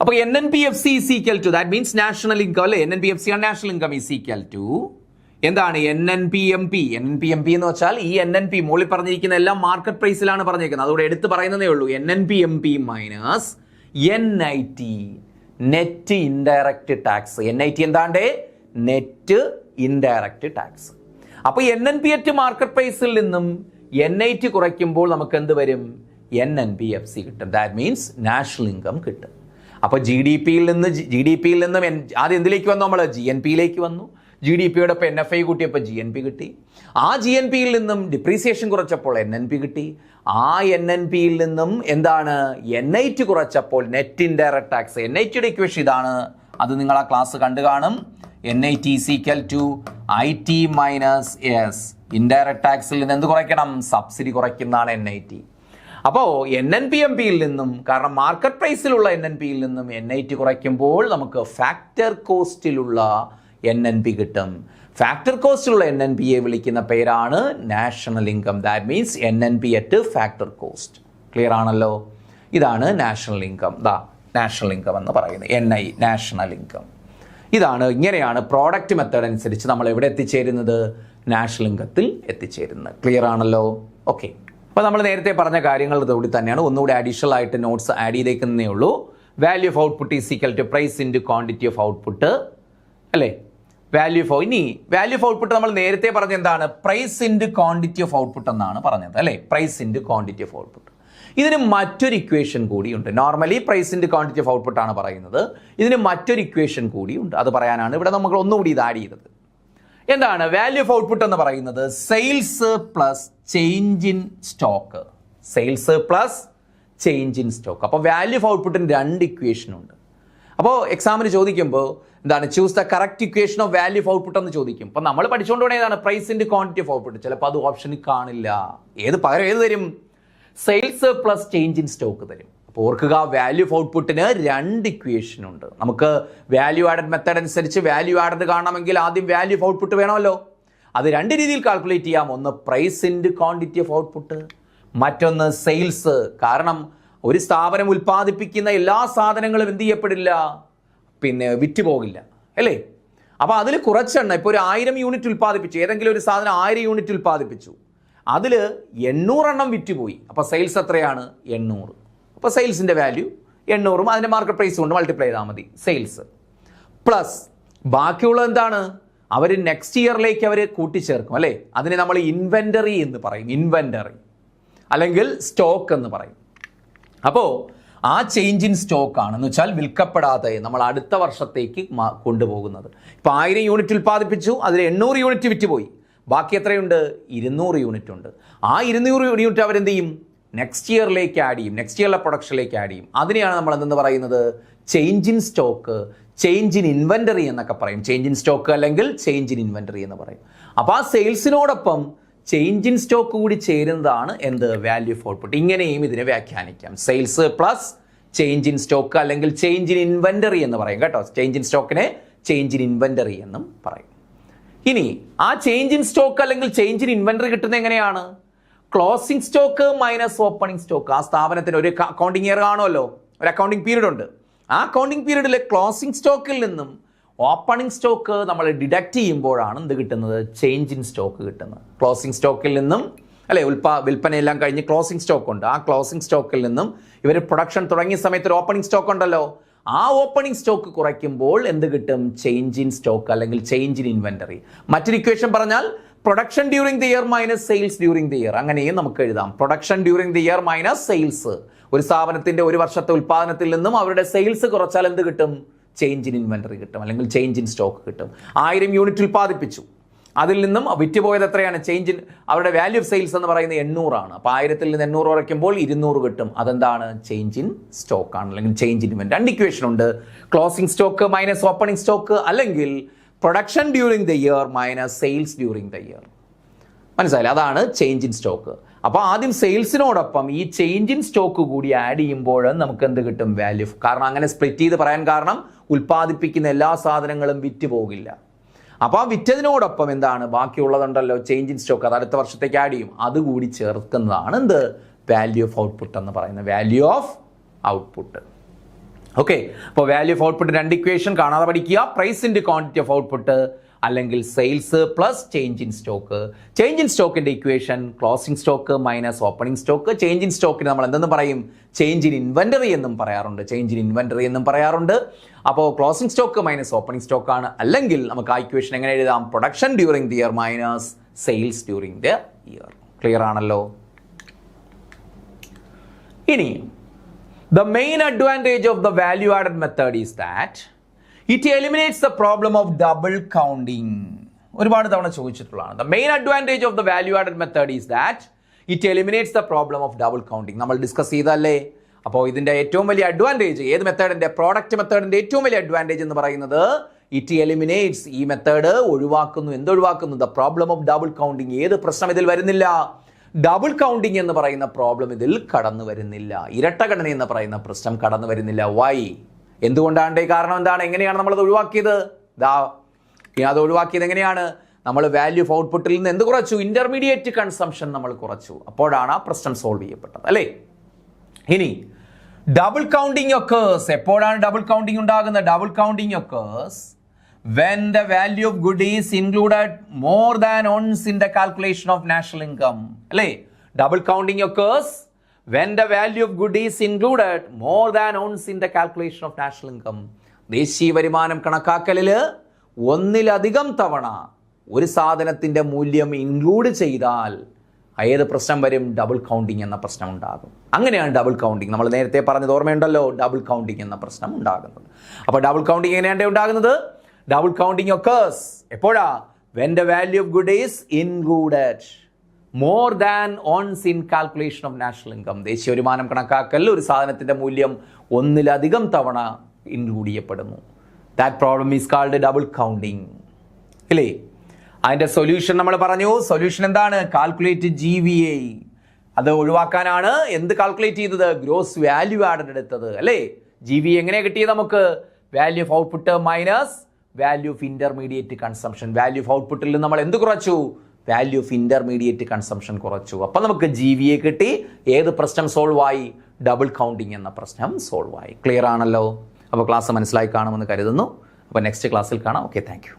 അപ്പോൾ NNPFC is equal to, that means national income അല്ലേ? NNPFC ആണ് national income, is equal to എന്താണ്? NNPMP എന്ന് വെച്ചാൽ ഈ NNP മുകളിൽ പറഞ്ഞിരിക്കുന്ന എല്ലാം മാർക്കറ്റ് പ്രൈസിലാണ് പറഞ്ഞിരിക്കുന്നത്, അതുകൊണ്ട് എടുത്ത് പറയുന്നതേ ഉള്ളൂ. NNPMP minus NIT, net indirect tax. NIT എന്താണ്ട്? Net indirect tax. അപ്പോൾ NNP അറ്റ് മാർക്കറ്റ് പ്രൈസിൽ നിന്നും NIT കുറയ്ക്കുമ്പോൾ നമുക്ക് എന്ത് വരും? NNPFC കിട്ടും, ദാറ്റ് മീൻസ് നാഷണൽ ഇൻകം കിട്ടും. അപ്പോൾ GDPയിൽ നിന്നും ആദ്യം എന്തിലേക്ക് വന്നു? നമ്മൾ GNPയിലേക്ക് വന്നു. GDPയോടൊപ്പം NFI കൂട്ടിയപ്പോൾ GNP കിട്ടി. ആ GNPയിൽ നിന്നും ഡിപ്രീസിയേഷൻ കുറച്ചപ്പോൾ NNP കിട്ടി. ആ NNPയിൽ നിന്നും എന്താണ്? NIT കുറച്ചപ്പോൾ നെറ്റ് ഇൻഡയറക്റ്റ് ടാക്സ്. NITയുടെ ഇക്വേഷൻ ഇതാണ്, അത് നിങ്ങൾ ആ ക്ലാസ് കണ്ടു കാണും. NIT is equal to IT minus S. Indirect ടാക്സിൽ നിന്ന് എന്ത് കുറയ്ക്കണം? സബ്സിഡി കുറയ്ക്കുന്നതാണ് NIT. അപ്പോൾ NNPMPയിൽ നിന്നും, കാരണം മാർക്കറ്റ് പ്രൈസിലുള്ള NNPയിൽ നിന്നും NIT കുറയ്ക്കുമ്പോൾ നമുക്ക് ഫാക്ടർ കോസ്റ്റിലുള്ള NNP കിട്ടും. ഫാക്ടർ കോസ്റ്റിലുള്ള NNPയെ വിളിക്കുന്ന പേരാണ് national income, that means NNP at factor cost. Clear ആണല്ലോ? ഇതാണ് നാഷണൽ ഇൻകം. നാഷണൽ ഇൻകം എന്ന് പറയുന്നത് NI, നാഷണൽ ഇൻകം. ഇതാണ്, ഇങ്ങനെയാണ് പ്രോഡക്റ്റ് മെത്തേഡ് അനുസരിച്ച് നമ്മൾ എവിടെ എത്തിച്ചേരുന്നത്? നാഷണൽ ഇൻകത്തിൽ എത്തിച്ചേരുന്നത്. ക്ലിയർ ആണല്ലോ? ഓക്കെ. അപ്പോൾ നമ്മൾ നേരത്തെ പറഞ്ഞ കാര്യങ്ങളോടുകൂടി തന്നെയാണ് ഒന്നുകൂടി അഡീഷണൽ ആയിട്ട് നോട്ട്സ് ആഡ് ചെയ്തേക്കുന്നേ ഉള്ളൂ. Value of output is equal to price into quantity of output അല്ലേ? വാല്യൂ ഓഫ് ഔട്ട്പുട്ട് നമ്മൾ നേരത്തെ പറഞ്ഞ എന്താണ്? Price into quantity of output എന്നാണ് പറഞ്ഞത് അല്ലേ? Price into quantity of output. ഇതിന് മറ്റൊരു ഇക്വേഷൻ കൂടിയുണ്ട്. Normally price into quantity of output ആണ് പറയുന്നത്. ഇതിന് മറ്റൊരു ഇക്വേഷൻ കൂടിയുണ്ട്, അത് പറയാനാണ് ഇവിടെ നമ്മൾ ഒന്നുകൂടി ഇത് ആഡ് ചെയ്തത്. എന്താണ് വാല്യൂ ഓഫ് ഔട്ട്പുട്ട് എന്ന് പറയുന്നത്? Sales plus change in stock. Sales plus change in stock. അപ്പോൾ വാല്യൂ ഓഫ് ഔട്ട്പുട്ടിന് രണ്ട് ഇക്വേഷൻ ഉണ്ട്. അപ്പോൾ എക്സാമിന് ചോദിക്കുമ്പോൾ എന്താണ്? Choose the correct equation of value of output എന്ന് ചോദിക്കും. അപ്പോൾ നമ്മൾ പഠിച്ചുകൊണ്ട് പോകണ ഏതാണ്? Price into quantity of output. ചിലപ്പോൾ അത് ഓപ്ഷനിൽ കാണില്ല. പകരം ഏത് തരും? Sales plus change in stock തരും. അപ്പോൾ ഓർക്കുക, വാല്യൂ ഓഫ് ഔട്ട്പുട്ടിന് രണ്ട് ഇക്വേഷൻ ഉണ്ട്. നമുക്ക് വാല്യൂ ആഡഡ് മെത്തേഡ് അനുസരിച്ച് വാല്യൂ ആഡഡ് കാണണമെങ്കിൽ ആദ്യം വാല്യൂ ഓഫ് ഔട്ട്പുട്ട് വേണമല്ലോ. അത് രണ്ട് രീതിയിൽ കാൽക്കുലേറ്റ് ചെയ്യാം. ഒന്ന് price into quantity of output, മറ്റൊന്ന് സെയിൽസ്. കാരണം ഒരു സ്ഥാപനം ഉൽപ്പാദിപ്പിക്കുന്ന എല്ലാ സാധനങ്ങളും എന്ത് ചെയ്യപ്പെടില്ല? വിറ്റ് പോകില്ല അല്ലേ? അപ്പോൾ അതിൽ കുറച്ചെണ്ണം, ഇപ്പോൾ ഒരു 1000 യൂണിറ്റ് ഉൽപ്പാദിപ്പിച്ചു, ഏതെങ്കിലും ഒരു സാധനം 1000 യൂണിറ്റ് ഉൽപ്പാദിപ്പിച്ചു, അതിൽ 800 എണ്ണം വിറ്റുപോയി. അപ്പോൾ സെയിൽസ് എത്രയാണ്? 800. അപ്പോൾ സെയിൽസിൻ്റെ വാല്യൂ 800ഉം അതിൻ്റെ മാർക്കറ്റ് പ്രൈസ് കൊണ്ട് മൾട്ടിപ്ലൈ ചെയ്താൽ മതി. സെയിൽസ് പ്ലസ് ബാക്കിയുള്ളത് എന്താണ്? അവർ നെക്സ്റ്റ് ഇയറിലേക്ക് അവർ കൂട്ടിച്ചേർക്കും അല്ലേ? അതിനെ നമ്മൾ ഇൻവെൻ്ററി എന്ന് പറയും. ഇൻവെൻ്ററി അല്ലെങ്കിൽ സ്റ്റോക്ക് എന്ന് പറയും. അപ്പോൾ ആ ചേഞ്ച് ഇൻ സ്റ്റോക്ക് ആണെന്ന് വെച്ചാൽ വിൽക്കപ്പെടാതെ നമ്മൾ അടുത്ത വർഷത്തേക്ക് കൊണ്ടുപോകുന്നത്. ഇപ്പോൾ 1000 യൂണിറ്റ് ഉൽപ്പാദിപ്പിച്ചു, അതിൽ 800 യൂണിറ്റ് വിറ്റുപോയി, ബാക്കി എത്രയുണ്ട്? 200 യൂണിറ്റ് ഉണ്ട്. ആ 200 യൂണിറ്റ് അവരെന്ത് ചെയ്യും? നെക്സ്റ്റ് ഇയറിലേക്ക് ആഡ് ചെയ്യും, നെക്സ്റ്റ് ഇയറിലെ പ്രൊഡക്ഷനിലേക്ക് ആഡ് ചെയ്യും. അതിനെയാണ് നമ്മൾ എന്തെന്ന് പറയുന്നത്? Change in stock, change in inventory എന്നൊക്കെ പറയും. ചേഞ്ച് ഇൻ സ്റ്റോക്ക് അല്ലെങ്കിൽ ചേഞ്ച് ഇൻ ഇൻവെൻ്ററി എന്ന് പറയും. അപ്പോൾ ആ സെയിൽസിനോടൊപ്പം ചേഞ്ച് ഇൻ സ്റ്റോക്ക് കൂടി ചേരുന്നതാണ് എന്ത്? Value of output. ഇങ്ങനെയും ഇതിനെ വ്യാഖ്യാനിക്കാം. Sales plus change in stock അല്ലെങ്കിൽ ചേഞ്ച് ഇൻ ഇൻവെൻ്ററി എന്ന് പറയും കേട്ടോ. ചേഞ്ച് ഇൻ സ്റ്റോക്കിനെ ചേഞ്ച് ഇൻ ഇൻവെൻ്ററി എന്നും പറയും. ഇനി ആ ചേഞ്ച് ഇൻ സ്റ്റോക്ക് അല്ലെങ്കിൽ ചേഞ്ച് ഇൻ ഇൻവെൻ്ററി കിട്ടുന്നത് എങ്ങനെയാണ്? Closing stock minus opening stock. ആ സ്ഥാപനത്തിന് ഒരു അക്കൗണ്ടിങ് ഇയർ കാണുമല്ലോ, ഒരു അക്കൗണ്ടിങ് പീരീഡ് ഉണ്ട്. ആ അക്കൗണ്ടിങ് പീരീഡിലെ ക്ലോസിംഗ് സ്റ്റോക്കിൽ നിന്നും ഓപ്പണിംഗ് സ്റ്റോക്ക് നമ്മൾ ഡിഡക്റ്റ് ചെയ്യുമ്പോഴാണ് എന്ത് കിട്ടുന്നത്? ചേഞ്ച് ഇൻ സ്റ്റോക്ക് കിട്ടുന്നത്. ക്ലോസിംഗ് സ്റ്റോക്കിൽ നിന്നും അല്ലേ, വിൽപ്പനയെല്ലാം കഴിഞ്ഞ് ക്ലോസിംഗ് സ്റ്റോക്ക് ഉണ്ട്. ആ ക്ലോസിംഗ് സ്റ്റോക്കിൽ നിന്നും ഇവർ പ്രൊഡക്ഷൻ തുടങ്ങിയ സമയത്ത് ഒരു ഓപ്പണിംഗ് സ്റ്റോക്ക് ഉണ്ടല്ലോ, ആ ഓപ്പണിംഗ് സ്റ്റോക്ക് കുറയ്ക്കുമ്പോൾ എന്ത് കിട്ടും? ചേഞ്ച് ഇൻ സ്റ്റോക്ക് അല്ലെങ്കിൽ ചേഞ്ച് ഇൻ ഇൻവെന്ററി. മറ്റൊരു ഇക്വേഷൻ പറഞ്ഞാൽ production during the year minus sales during the year. അങ്ങനെയും നമുക്ക് എഴുതാം. Production during the year minus sales. ഒരു സ്ഥാപനത്തിന്റെ ഒരു വർഷത്തെ ഉൽപ്പാദനത്തിൽ നിന്നും അവരുടെ സെയിൽസ് കുറച്ചാൽ എന്ത് കിട്ടും? ചേഞ്ച് ഇൻ ഇൻവെന്ററി കിട്ടും, അല്ലെങ്കിൽ ചേഞ്ച് ഇൻ സ്റ്റോക്ക് കിട്ടും. 1000 യൂണിറ്റ് ഉൽപ്പാദിപ്പിച്ചു, അതിൽ നിന്നും വിറ്റുപോയത് എത്രയാണ്? ചേഞ്ച് ഇൻ അവരുടെ വാല്യൂ ഓഫ് സെയിൽസ് എന്ന് പറയുന്നത് 800 ആണ്. അപ്പോൾ 1000-ൽ നിന്ന് 800 കുറയ്ക്കുമ്പോൾ 200 കിട്ടും. അതെന്താണ്? ചേഞ്ച് ഇൻ സ്റ്റോക്ക് ആണ്, അല്ലെങ്കിൽ ചേഞ്ച് ഇൻ ഇൻവെന്ററി. 2 ഇക്വേഷൻ ഉണ്ട്. Closing stock minus opening stock, അല്ലെങ്കിൽ production during the year minus sales during the year. മനസ്സിലായില്ലേ? അതാണ് ചേഞ്ച് ഇൻ സ്റ്റോക്ക്. അപ്പോൾ ആദ്യം സെയിൽസിനോടൊപ്പം ഈ ചേഞ്ച് ഇൻ സ്റ്റോക്ക് കൂടി ആഡ് ചെയ്യുമ്പോൾ നമുക്ക് എന്ത് കിട്ടും? വാല്യൂ. കാരണം അങ്ങനെ സ്പ്ലിറ്റ് ചെയ്ത് പറയാൻ കാരണം ഉൽപ്പാദിപ്പിക്കുന്ന എല്ലാ സാധനങ്ങളും വിറ്റ് പോകില്ല. അപ്പോൾ ആ വിറ്റതിനോടൊപ്പം എന്താണ് ബാക്കിയുള്ളതുണ്ടല്ലോ, ചേഞ്ച് ഇൻ സ്റ്റോക്ക്, അത് അടുത്ത വർഷത്തേക്ക് ആഡ് ചെയ്യും. അതുകൂടി ചേർക്കുന്നതാണ് എന്ത്? വാല്യൂ ഓഫ് ഔട്ട്പുട്ട് എന്ന് പറയുന്നത്. Value of output. ഓക്കെ, അപ്പോൾ വാല്യൂ ഓഫ് ഔട്ട്പുട്ട് 2 ഇക്വേഷൻ കാണാതെ പഠിക്കുക. Price into quantity of output, അല്ലെങ്കിൽ sales plus change in stock. Change in സ്റ്റോക്കിന്റെ equation closing stock minus opening stock. Change in സ്റ്റോക്കിന് നമ്മൾ എന്തെന്ന് പറയും? ചേഞ്ച് ഇൻ ഇൻവെന്ററി എന്നും പറയാറുണ്ട്. ചേഞ്ച് ഇൻ ഇൻവെന്ററി എന്നും പറയാറുണ്ട്. അപ്പോൾ closing stock minus opening stock ആണ്. അല്ലെങ്കിൽ നമുക്ക് ആ ഇക്വേഷൻ എങ്ങനെ എഴുതാം? Production during the year minus sales during the year. Clear ആണല്ലോ? ഇനി the main advantage of the value added method is that it eliminates the problem of double counting. ഒരുപാട് തവണ ചോദിച്ചിട്ടുള്ളതാണ്. The main advantage of the value added method is that it eliminates the problem of double counting. നമ്മൾ discuss ചെയ്തല്ലേ? അപ്പോൾ ഇതിന്റെ ഏറ്റവും വലിയ advantage ഏത് മെത്തേഡിന്റെ? Product മെത്തേഡിന്റെ ഏറ്റവും വലിയ അഡ്വാൻറ്റേജ് എന്ന് പറയുന്നത് ഇറ്റ് എലിമിനേറ്റ്സ്, ഈ മെത്തേഡ് ഒഴിവാക്കുന്നു. എന്തൊഴിവാക്കുന്നു? The problem of double counting. ഏത് പ്രശ്നം ഇതിൽ വരുന്നില്ല? ഡബിൾ കൗണ്ടിങ് എന്ന് പറയുന്ന പ്രോബ്ലം ഇതിൽ കടന്നു വരുന്നില്ല. ഇരട്ടഗണന എന്ന് പറയുന്ന പ്രശ്നം കടന്നു വരുന്നില്ല. വൈ? എന്തുകൊണ്ടാണ്? കാരണം എന്താണ്? എങ്ങനെയാണ് നമ്മളത് ഒഴിവാക്കിയത്? അത് ഒഴിവാക്കിയത് എങ്ങനെയാണ്? നമ്മൾ വാല്യൂ ഓഫ് ഔട്ട്പുട്ടിൽ നിന്ന് എന്ത് കുറച്ചു? ഇന്റർമീഡിയറ്റ് കൺസംഷൻ നമ്മൾ കുറച്ചു. അപ്പോഴാണ് ആ പ്രശ്നം സോൾവ് ചെയ്യപ്പെട്ടത്, അല്ലേ? ഇനി ഡബിൾ കൗണ്ടിങ് ഒക്കേഴ്സ്. എപ്പോഴാണ് ഡബിൾ കൗണ്ടിങ് ഉണ്ടാകുന്നത്? Double counting occurs when the value of good is included more than once in the calculation of national income. അല്ലേ? Double counting occurs when the value of good is included more than once in the calculation of national income. ദേശീയ വരുമാനം കണക്കാക്കലിൽ ഒന്നിലധികം തവണ ഒരു സാധനത്തിന്റെ മൂല്യം include ചെയ്താൽ ഏത് പ്രശ്നം വരും? ഡബിൾ കൗണ്ടിങ് എന്ന പ്രശ്നം ഉണ്ടാകും. അങ്ങനെയാണ് ഡബിൾ കൗണ്ടിങ്, നമ്മൾ നേരത്തെ പറഞ്ഞത് ഓർമ്മയുണ്ടല്ലോ, ഡബിൾ കൗണ്ടിങ് എന്ന പ്രശ്നം ഉണ്ടാകുന്നത്. അപ്പോൾ ഡബിൾ കൗണ്ടിങ് എങ്ങനെയാണ് ഉണ്ടാകുന്നത്? ഡബിൾ കൗണ്ടിങ് occurs എപ്പോഴാ? when the value of good is included more than once in calculation of national income. ദേശീയ വരുമാനം കണക്കാക്കലിൽ ഒരു സാധനത്തിന്റെ മൂല്യം ഒന്നിലധികം തവണ ഇൻക്ലൂഡ് ചെയ്യപ്പെടുന്നു. that problem is called double counting. ഇല്ലേ? അതിന്റെ സൊല്യൂഷൻ നമ്മൾ പറഞ്ഞു. സൊല്യൂഷൻ എന്താണ്? Calculate GVA. അത് ഒഴിവാക്കാനാണ് എന്ത് കാൽക്കുലേറ്റ് ചെയ്തത്? ഗ്രോസ് വാല്യൂ ആഡഡ് എടുത്തത്, അല്ലേ? GVA എങ്ങനെ കിട്ടിയത് നമുക്ക്? Value of output minus value of intermediate consumption. Value of ഔട്ട്പുട്ടിൽ നിന്ന് നമ്മൾ എന്ത് കുറച്ചു? വാല്യൂ ഓഫ് ഇന്റർമീഡിയറ്റ് കൺസംഷൻ കുറച്ചു. അപ്പം നമുക്ക് GVA കിട്ടി. ഏത് പ്രശ്നം സോൾവ് ആയി? ഡബിൾ കൗണ്ടിങ് എന്ന പ്രശ്നം സോൾവ് ആയി. ക്ലിയർ ആണല്ലോ? അപ്പോൾ ക്ലാസ് മനസ്സിലായി കാണുമെന്ന് കരുതുന്നു. അപ്പോൾ നെക്സ്റ്റ് ക്ലാസ്സിൽ കാണാം. Okay, thank you.